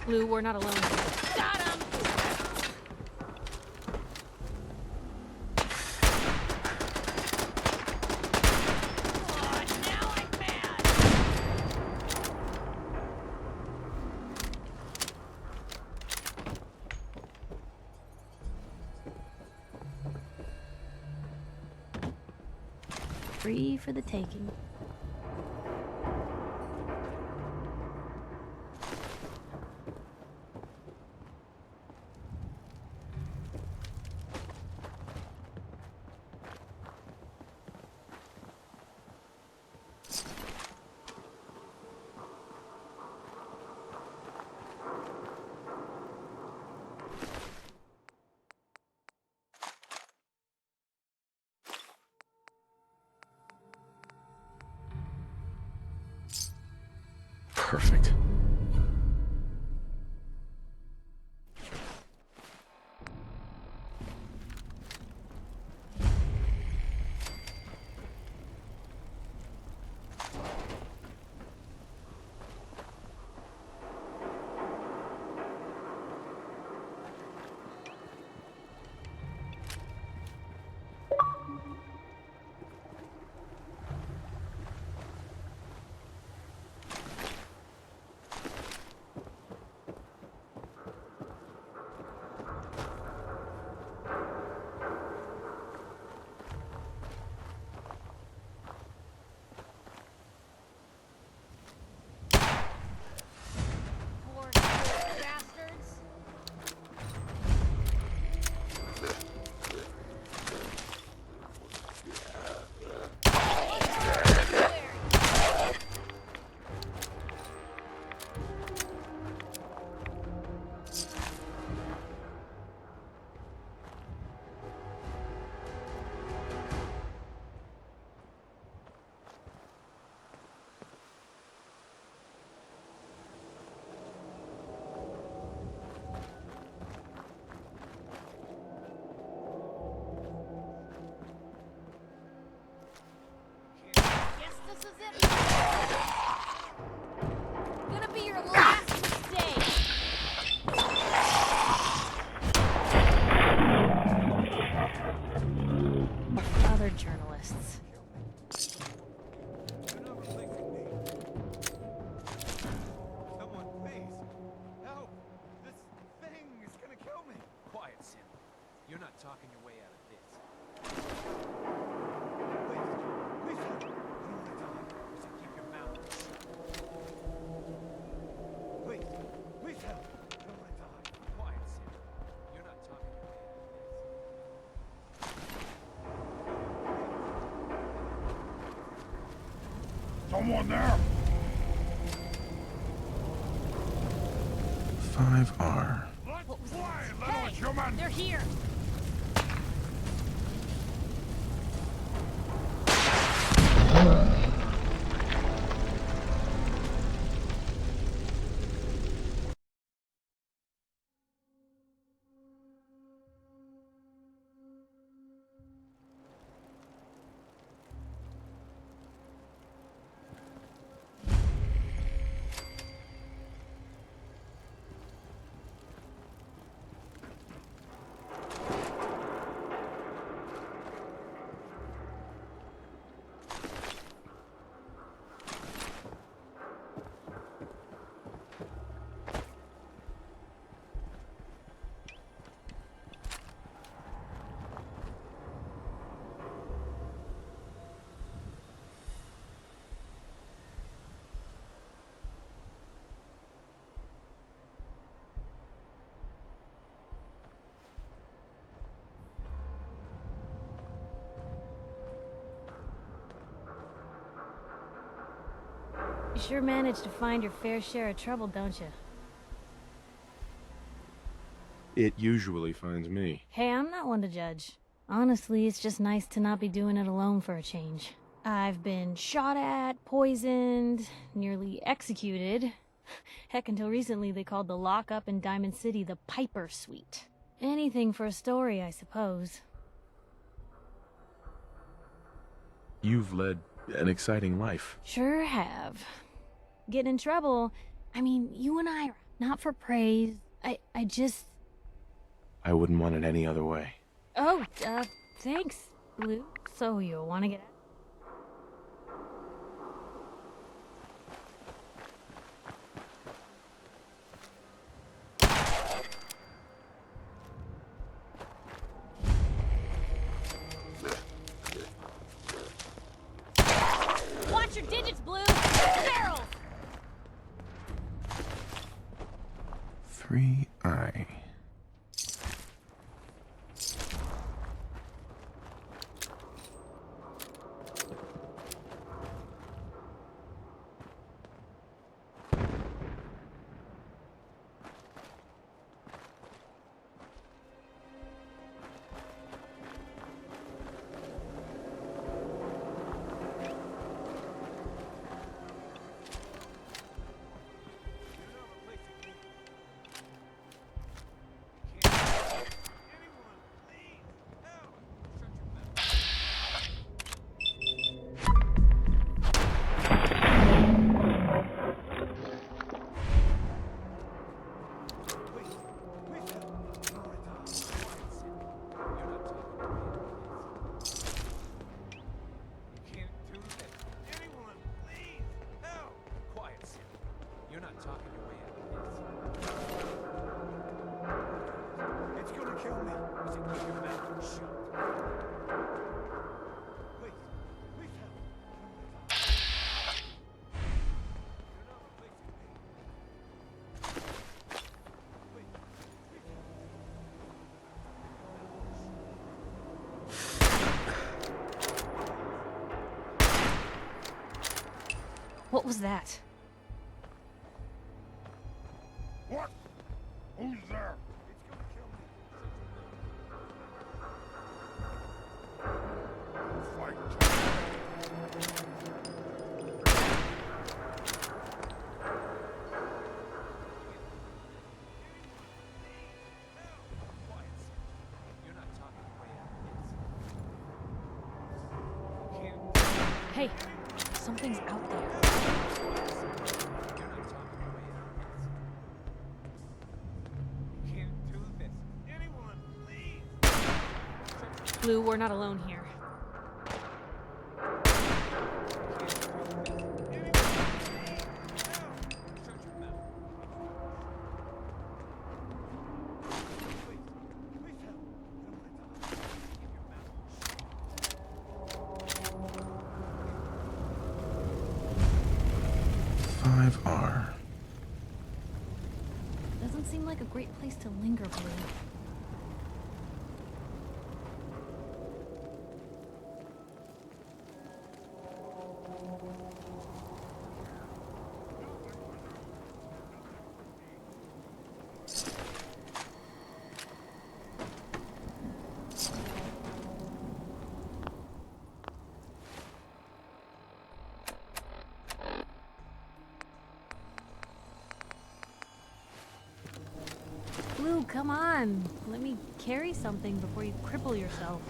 Blue, we're not alone. Got him! Free for the taking. talking your way out of this. Please help. I don't want to die. So keep your mouth shut. Please help. I don't want to die. Quiet, Sid. You're not talking your way out of this. Someone there? 5R. Let's play, little human! They're here! You sure manage to find your fair share of trouble, don't you? It usually finds me. Hey, I'm not one to judge. Honestly, it's just nice to not be doing it alone for a change. I've been shot at, poisoned, nearly executed. Heck, until recently they called the lockup in Diamond City the Piper Suite. Anything for a story, I suppose. You've led an exciting life. Sure have. Getting in trouble, I mean, you and I, not for praise. I just... I wouldn't want it any other way. Oh, thanks, Blue. So you want to get out? Watch your digits, Blue! Barrels! 3I. What was that? What? Who's there? Hey, something's out there. Blue, we're not alone here. 5R. Doesn't seem like a great place to linger, Blue. Blue, come on. Let me carry something before you cripple yourself.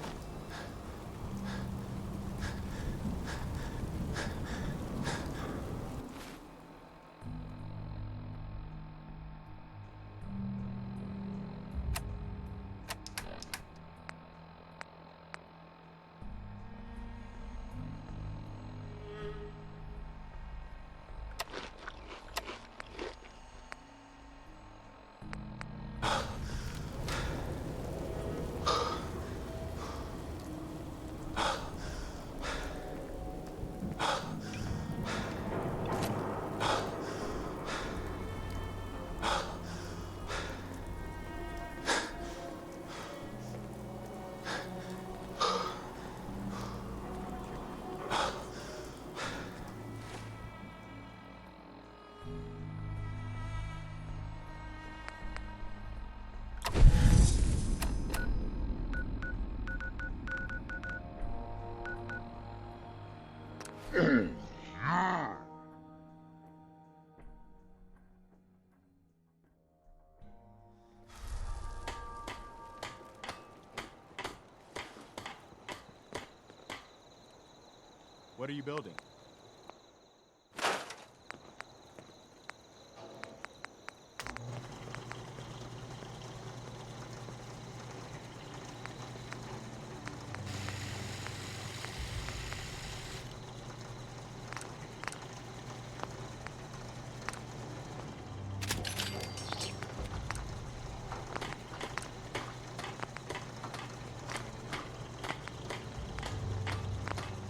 What are you building?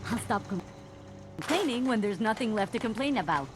I'll stop complaining when there's nothing left to complain about.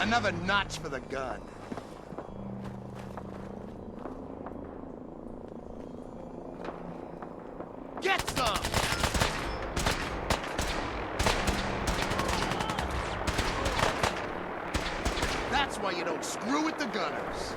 Another notch for the gun. Get some! That's why you don't screw with the gunners.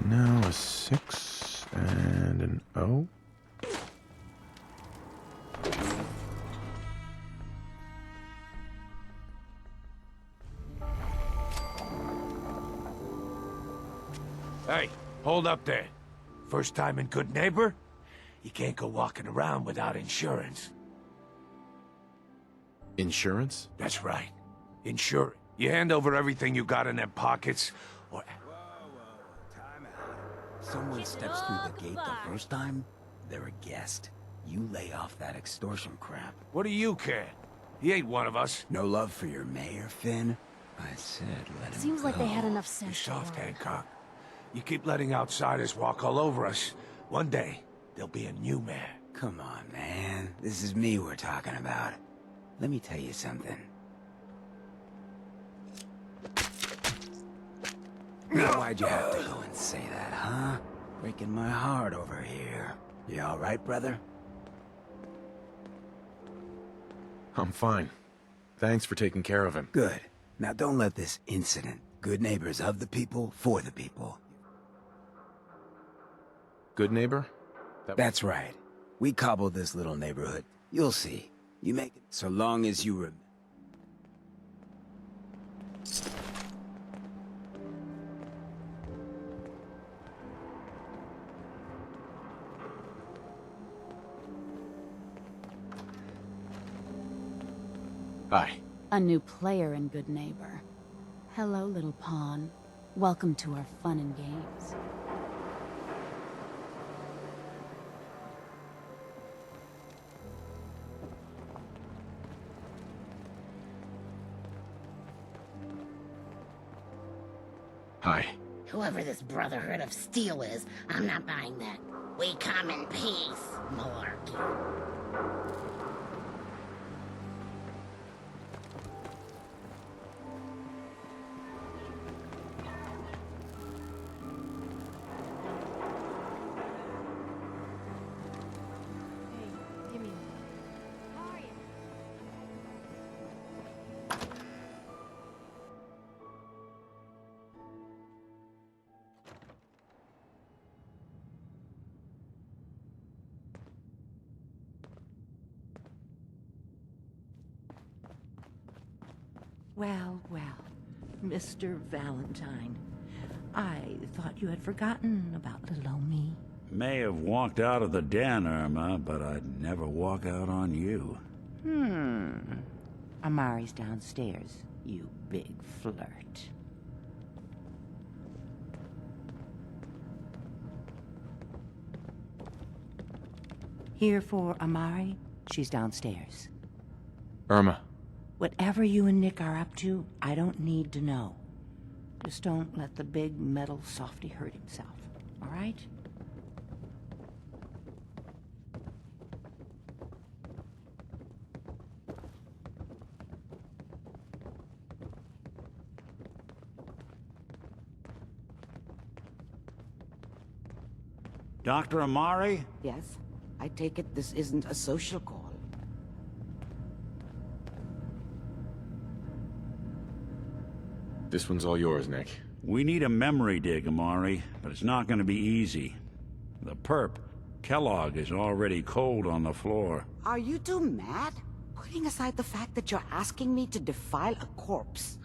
Now a 6 and an O. Hey, hold up there. First time in Good Neighbor? You can't go walking around without insurance. Insurance? That's right. Insurance. You hand over everything you got in them pockets, or... Someone steps through the gate the first time, they're a guest. You lay off that extortion crap. What do you care? He ain't one of us. No love for your mayor, Finn? I said let him Seems like they go. had enough You sense. soft, Hancock. You keep letting outsiders walk all over us. One day, there'll be a new mayor. Come on, man. This is me we're talking about. Let me tell you something. Now, why'd you have to go and say that, huh? Breaking my heart over here. You all right, brother? I'm fine. Thanks for taking care of him. Good. Now don't let this incident. Good neighbors of the people, for the people. Good neighbor? That's right. We cobbled this little neighborhood. You'll see. You make it so long as you remember. Hi. A new player in Good Neighbor. Hello, little pawn. Welcome to our fun and games. Hi. Whoever this Brotherhood of Steel is, I'm not buying that. We come in peace, malarkey. Give me Well, well, Mr. Valentine. I thought you had forgotten about little old me. May have walked out of the den, Irma, but I'd never walk out on you. Amari's downstairs, you big flirt. Here for Amari? She's downstairs. Irma. Whatever you and Nick are up to, I don't need to know. Just don't let the big metal softy hurt himself, all right? Dr. Amari? Yes? I take it this isn't a social call. This one's all yours, Nick. We need a memory dig, Amari, but it's not going to be easy. The perp, Kellogg, is already cold on the floor. Are you two mad? Putting aside the fact that you're asking me to defile a corpse,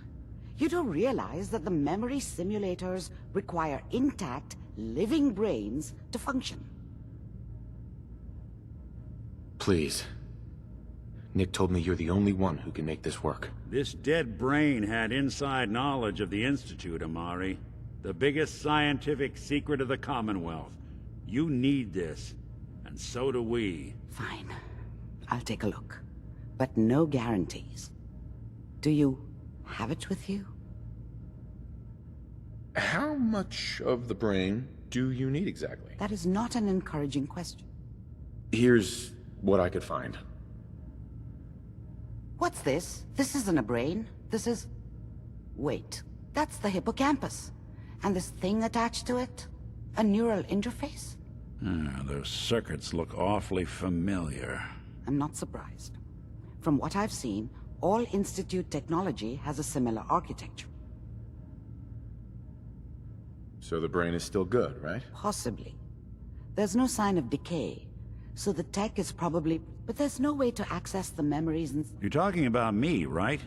you do realize that the memory simulators require intact, living brains to function. Please. Nick told me you're the only one who can make this work. This dead brain had inside knowledge of the Institute, Amari. The biggest scientific secret of the Commonwealth. You need this, and so do we. Fine. I'll take a look. But no guarantees. Do you have it with you? How much of the brain do you need exactly? That is not an encouraging question. Here's what I could find. What's this? This isn't a brain. This is... Wait. That's the hippocampus. And this thing attached to it? A neural interface? Those circuits look awfully familiar. I'm not surprised. From what I've seen, all Institute technology has a similar architecture. So the brain is still good, right? Possibly. There's no sign of decay, so the tech is probably... But there's no way to access the memories and... You're talking about me, right?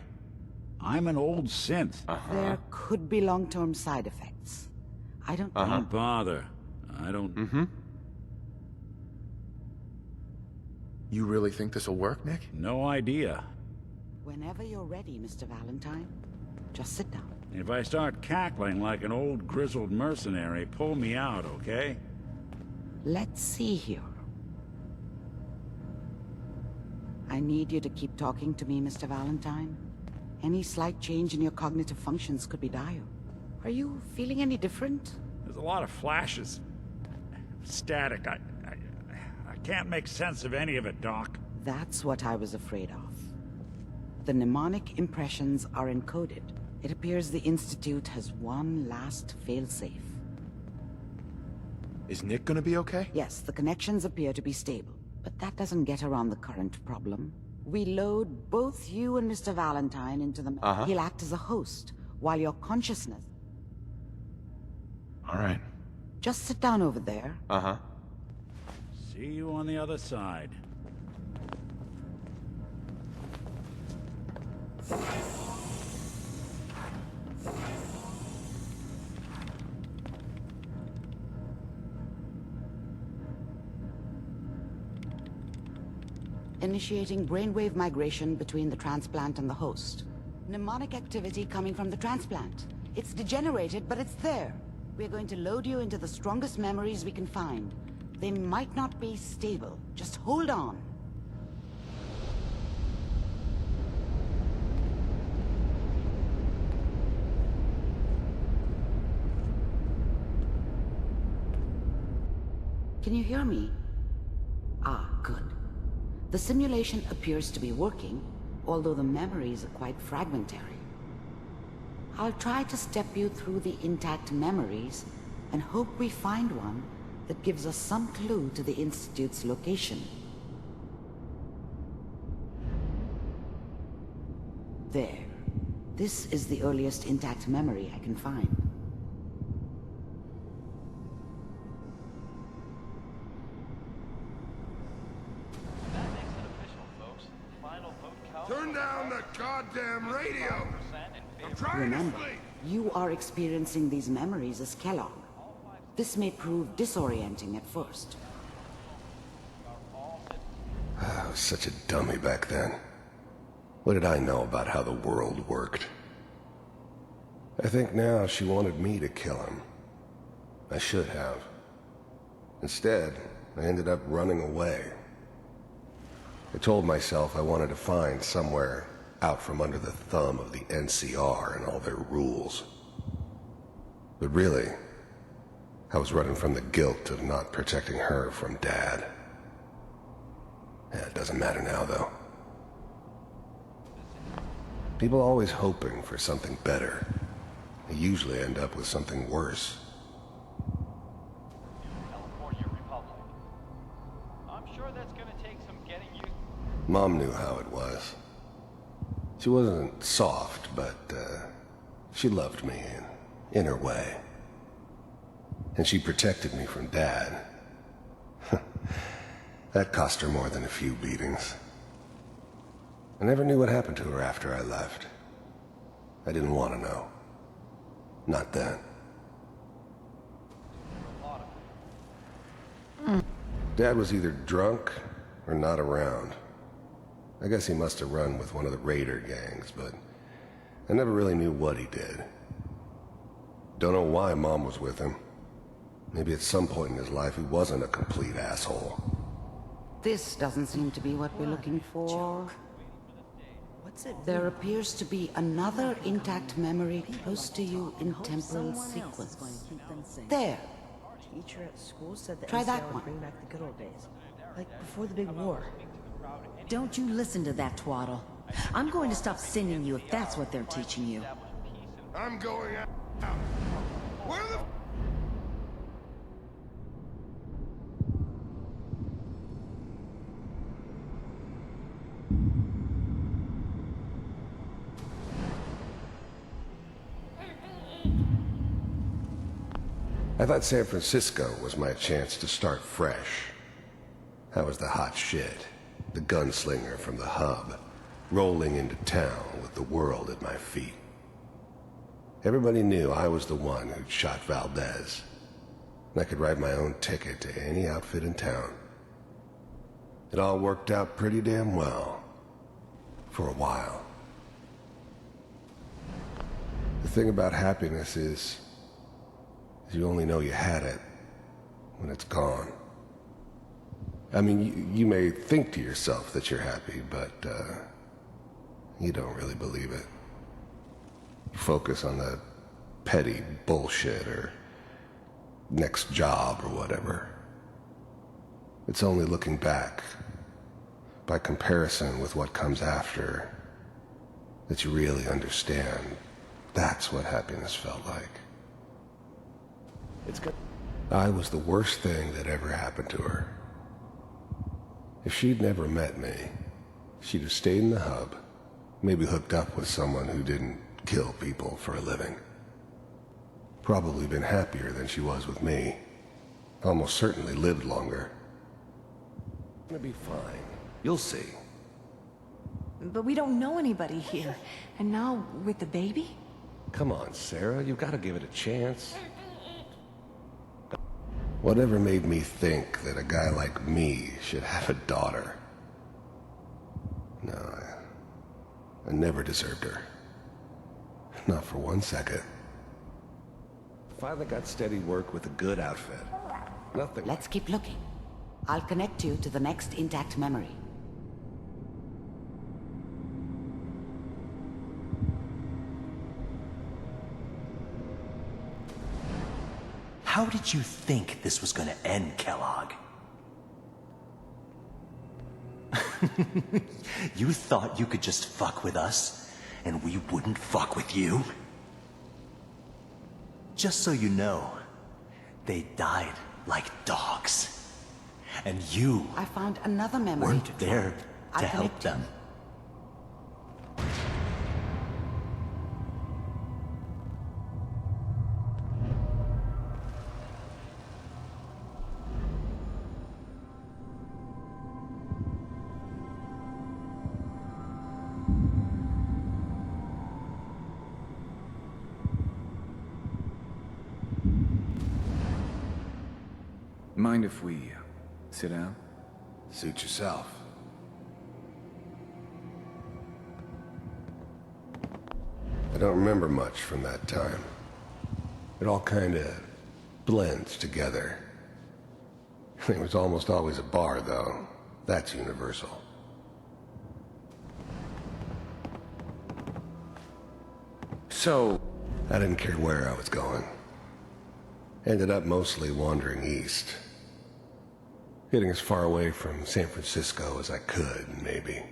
I'm an old synth. There could be long-term side effects. I don't... Don't bother. I don't... You really think this'll work, Nick? No idea. Whenever you're ready, Mr. Valentine, just sit down. If I start cackling like an old grizzled mercenary, pull me out, okay? Let's see here. I need you to keep talking to me, Mr. Valentine. Any slight change in your cognitive functions could be dire. Are you feeling any different? There's a lot of flashes. Static. I can't make sense of any of it, Doc. That's what I was afraid of. The mnemonic impressions are encoded. It appears the Institute has one last failsafe. Is Nick gonna be okay? Yes, the connections appear to be stable. But that doesn't get around the current problem. We load both you and Mr. Valentine into the... He'll act as a host, while your consciousness... All right. Just sit down over there. See you on the other side. Initiating brainwave migration between the transplant and the host. Mnemonic activity coming from the transplant. It's degenerated, but it's there. We're going to load you into the strongest memories we can find. They might not be stable. Just hold on. Can you hear me? Ah, good. The simulation appears to be working, although the memories are quite fragmentary. I'll try to step you through the intact memories and hope we find one that gives us some clue to the Institute's location. There. This is the earliest intact memory I can find. Turn down the goddamn radio! I'm trying Remember, to sleep! you are experiencing these memories as Kellogg. This may prove disorienting at first. I was such a dummy back then. What did I know about how the world worked? I think now she wanted me to kill him. I should have. Instead, I ended up running away. I told myself I wanted to find somewhere out from under the thumb of the NCR and all their rules. But really, I was running from the guilt of not protecting her from Dad. It doesn't matter now, though. People always hoping for something better. They usually end up with something worse. Mom knew how it was. She wasn't soft, but she loved me in her way. And she protected me from Dad. That cost her more than a few beatings. I never knew what happened to her after I left. I didn't want to know. Not then. Dad was either drunk or not around. I guess he must have run with one of the raider gangs, but I never really knew what he did. Don't know why Mom was with him. Maybe at some point in his life he wasn't a complete asshole. This doesn't seem to be what we're looking for. There appears to be another intact memory close to you in temporal sequence. There. Teacher at school said that Try NCR that would one. bring back the good old days, like before the big war. Don't you listen to that twaddle. I'm going to stop singing you if that's what they're teaching you. I'm going out. Where the... I thought San Francisco was my chance to start fresh. I was the hot shit, the gunslinger from the hub, rolling into town with the world at my feet. Everybody knew I was the one who'd shot Valdez, and I could write my own ticket to any outfit in town. It all worked out pretty damn well, for a while. The thing about happiness is you only know you had it when it's gone. I mean, you may think to yourself that you're happy, but you don't really believe it. You focus on the petty bullshit or next job or whatever. It's only looking back, by comparison with what comes after, that you really understand that's what happiness felt like. It's good. I was the worst thing that ever happened to her. If she'd never met me, she'd have stayed in the hub, maybe hooked up with someone who didn't kill people for a living. Probably been happier than she was with me. Almost certainly lived longer. Gonna be fine. You'll see. But we don't know anybody here. And now, with the baby? Come on, Sarah, you've got to give it a chance. Whatever made me think that a guy like me should have a daughter? No, I never deserved her. Not for 1 second. Finally got steady work with a good outfit. Nothing. Let's keep looking. I'll connect you to the next intact memory. How did you think this was gonna end, Kellogg? You thought you could just fuck with us, and we wouldn't fuck with you? Just so you know, they died like dogs. And you I found another memory weren't there to help them. Mind if we sit down? Suit yourself. I don't remember much from that time. It all kind of blends together. It was almost always a bar, though. That's universal. So... I didn't care where I was going. Ended up mostly wandering east. Getting as far away from San Francisco as I could, maybe.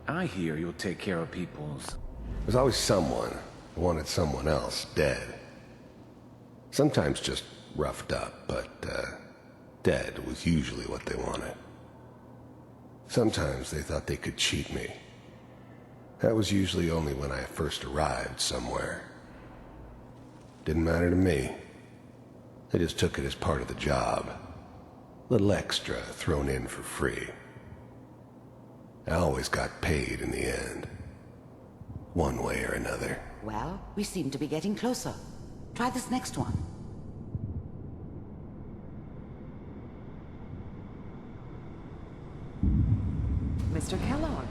I hear you'll take care of people's... There's always someone who wanted someone else dead. Sometimes just roughed up, but, dead was usually what they wanted. Sometimes they thought they could cheat me. That was usually only when I first arrived somewhere. Didn't matter to me. I just took it as part of the job. Little extra thrown in for free. I always got paid in the end. One way or another. Well, we seem to be getting closer. Try this next one. Mr. Kellogg.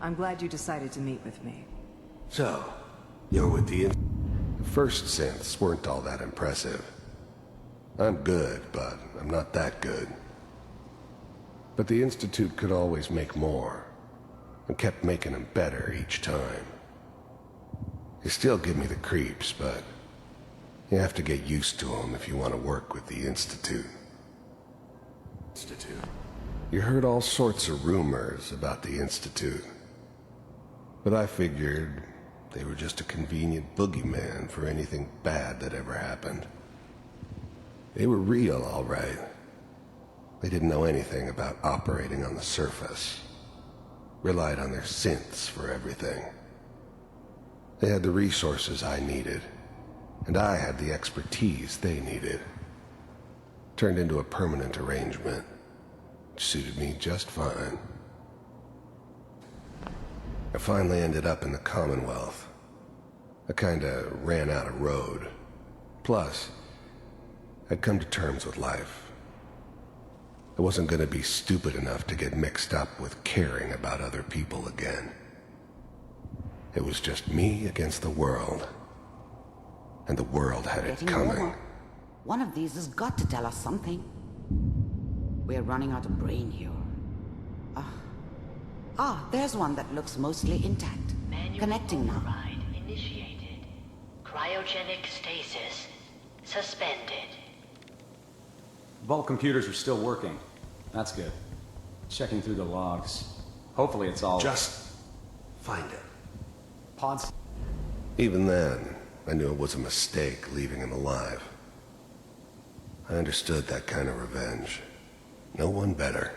I'm glad you decided to meet with me. So, you're with the first synths weren't all that impressive. I'm good, but I'm not that good. But the Institute could always make more, and kept making them better each time. They still give me the creeps, but you have to get used to them if you want to work with the Institute. You heard all sorts of rumors about the Institute, but I figured they were just a convenient boogeyman for anything bad that ever happened. They were real, all right. They didn't know anything about operating on the surface. Relied on their synths for everything. They had the resources I needed, and I had the expertise they needed. Turned into a permanent arrangement, which suited me just fine. I finally ended up in the Commonwealth. I kinda ran out of road. Plus, I'd come to terms with life. I wasn't gonna be stupid enough to get mixed up with caring about other people again. It was just me against the world. And the world had it Getting coming. warmer. One of these has got to tell us something. We're running out of brain here. There's one that looks mostly intact. Connecting now. Override initiated. Cryogenic stasis suspended. Vault computers are still working. That's good. Checking through the logs. Hopefully it's all... Just find it. Pods... Even then, I knew it was a mistake leaving him alive. I understood that kind of revenge. No one better.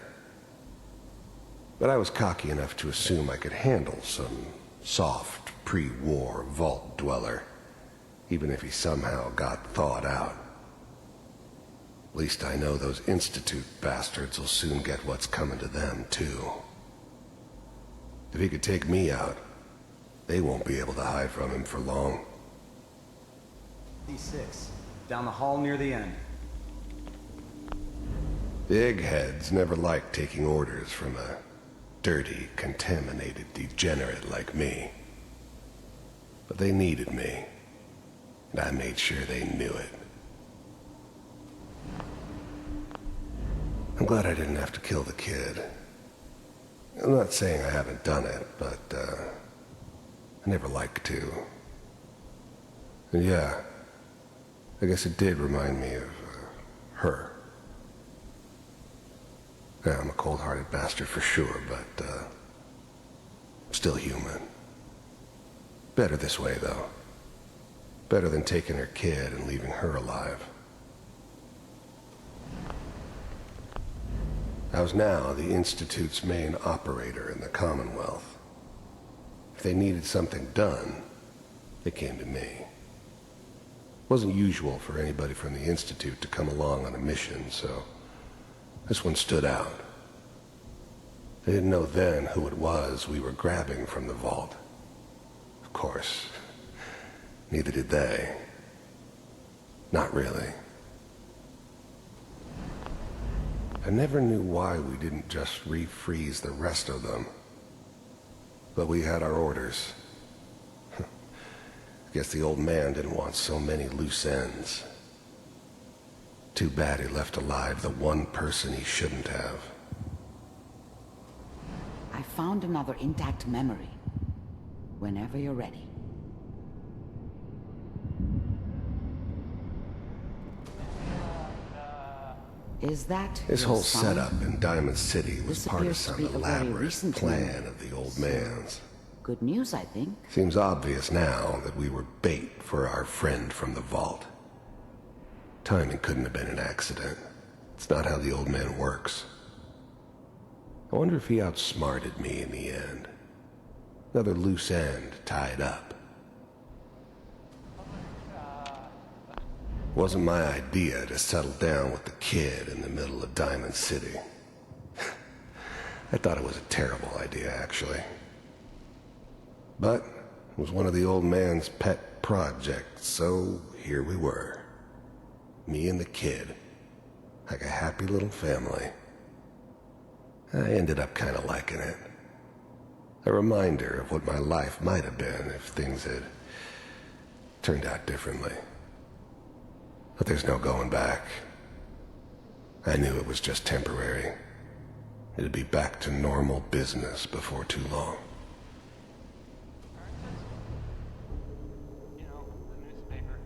But I was cocky enough to assume I could handle some soft, pre-war vault dweller, even if he somehow got thawed out. At least I know those Institute bastards will soon get what's coming to them, too. If he could take me out, they won't be able to hide from him for long. D6. Down the hall near the end. The eggheads never liked taking orders from a dirty, contaminated degenerate like me. But they needed me, and I made sure they knew it. I'm glad I didn't have to kill the kid. I'm not saying I haven't done it, but, I never liked to. And yeah, I guess it did remind me of, her. Yeah, I'm a cold-hearted bastard for sure, but, still human. Better this way, though. Better than taking her kid and leaving her alive. I was now the Institute's main operator in the Commonwealth. If they needed something done, they came to me. It wasn't usual for anybody from the Institute to come along on a mission, so this one stood out. They didn't know then who it was we were grabbing from the vault. Of course, neither did they. Not really. I never knew why we didn't just refreeze the rest of them. But we had our orders. Guess the old man didn't want so many loose ends. Too bad he left alive the one person he shouldn't have. I found another intact memory. Whenever you're ready. Is that This your whole son? setup in Diamond City was This part of appears to some be a very elaborate recent plan memory. of the old man's. Good news, I think. Seems obvious now that we were bait for our friend from the vault. Timing couldn't have been an accident. It's not how the old man works. I wonder if he outsmarted me in the end. Another loose end tied up. Wasn't my idea to settle down with the kid in the middle of Diamond City. I thought it was a terrible idea, actually. But it was one of the old man's pet projects, so here we were. Me and the kid. Like a happy little family. I ended up kind of liking it. A reminder of what my life might have been if things had turned out differently. But there's no going back. I knew it was just temporary. It'd be back to normal business before too long. You know, the newspaper.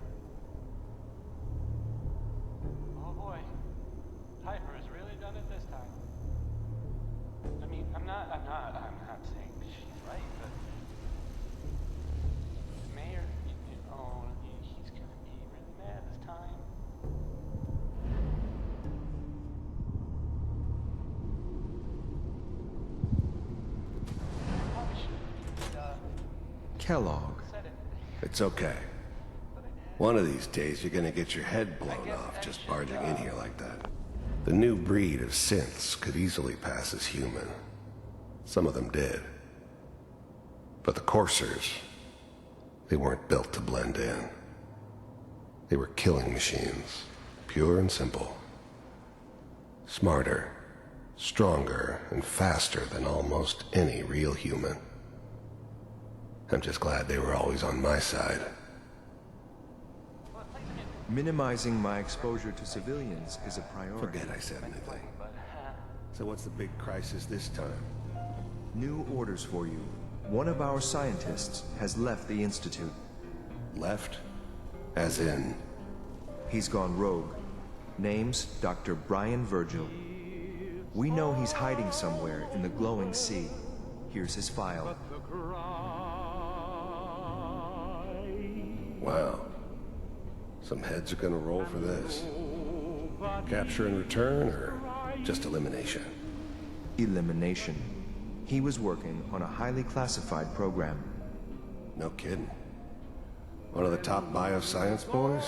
Oh boy, Piper has really done it this time. I mean, I'm not saying she's right, but Mayor, he's gonna be really mad this time. Kellogg. It's okay. One of these days you're gonna get your head blown off just barging in here like that. The new breed of synths could easily pass as human. Some of them did. But the coursers, they weren't built to blend in. They were killing machines, pure and simple. Smarter, stronger, and faster than almost any real human. I'm just glad they were always on my side. Minimizing my exposure to civilians is a priority. Forget I said anything. So what's the big crisis this time? New orders for you. One of our scientists has left the Institute. Left? As in? He's gone rogue. Name's Dr. Brian Virgil. We know he's hiding somewhere in the glowing sea. Here's his file. Wow. Some heads are gonna roll for this. Capture and return, or just elimination? Elimination. He was working on a highly classified program. No kidding. One of the top bioscience boys?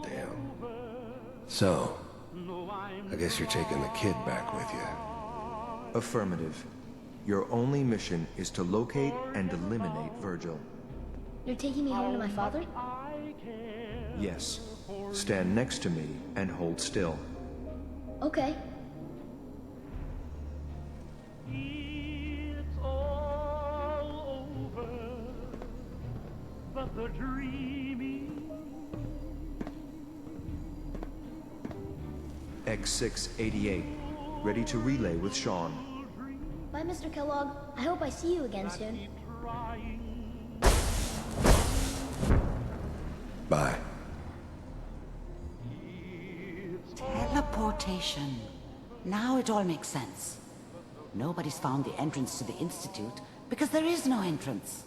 Damn. So, I guess you're taking the kid back with you. Affirmative. Your only mission is to locate and eliminate Virgil. You're taking me home to my father? Yes. Stand next to me and hold still. Okay. It's all over, but the dreaming. X688. Ready to relay with Sean. Bye, Mr. Kellogg. I hope I see you again soon. Bye. Teleportation. Now it all makes sense. Nobody's found the entrance to the Institute because there is no entrance.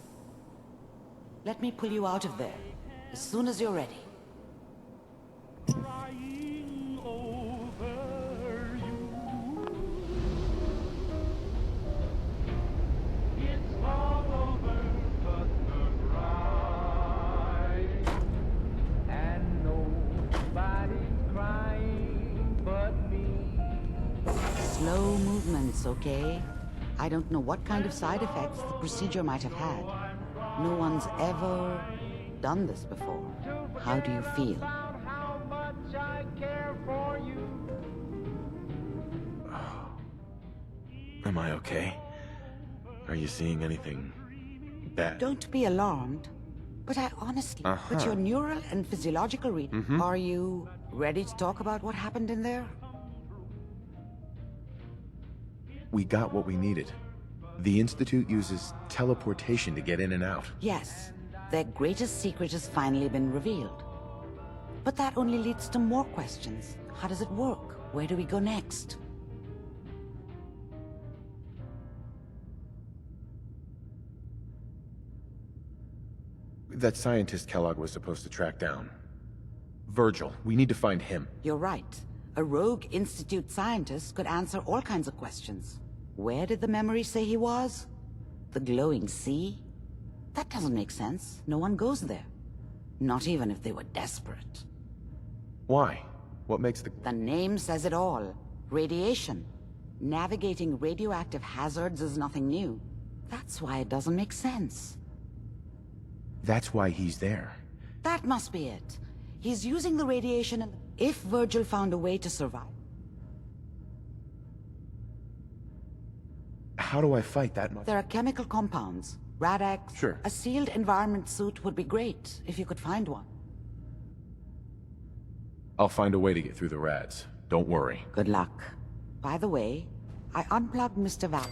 Let me pull you out of there as soon as you're ready. Slow movements, okay? I don't know what kind of side effects the procedure might have had. No one's ever done this before. How do you feel? Am I okay? Are you seeing anything bad? Don't be alarmed, but I honestly, with your neural and physiological reading, are you ready to talk about what happened in there? We got what we needed. The Institute uses teleportation to get in and out. Yes, their greatest secret has finally been revealed. But that only leads to more questions. How does it work? Where do we go next? That scientist Kellogg was supposed to track down. Virgil, we need to find him. You're right. A rogue Institute scientist could answer all kinds of questions. Where did the memory say he was? The glowing sea? That doesn't make sense. No one goes there. Not even if they were desperate. Why? What makes The name says it all. Radiation. Navigating radioactive hazards is nothing new. That's why it doesn't make sense. That's why he's there. That must be it. He's using the radiation and if Virgil found a way to survive. how do I fight that much? There are chemical compounds. Rad-X. Sure. A sealed environment suit would be great, if you could find one. I'll find a way to get through the rads. Don't worry. Good luck. By the way, I unplugged Mr. Val.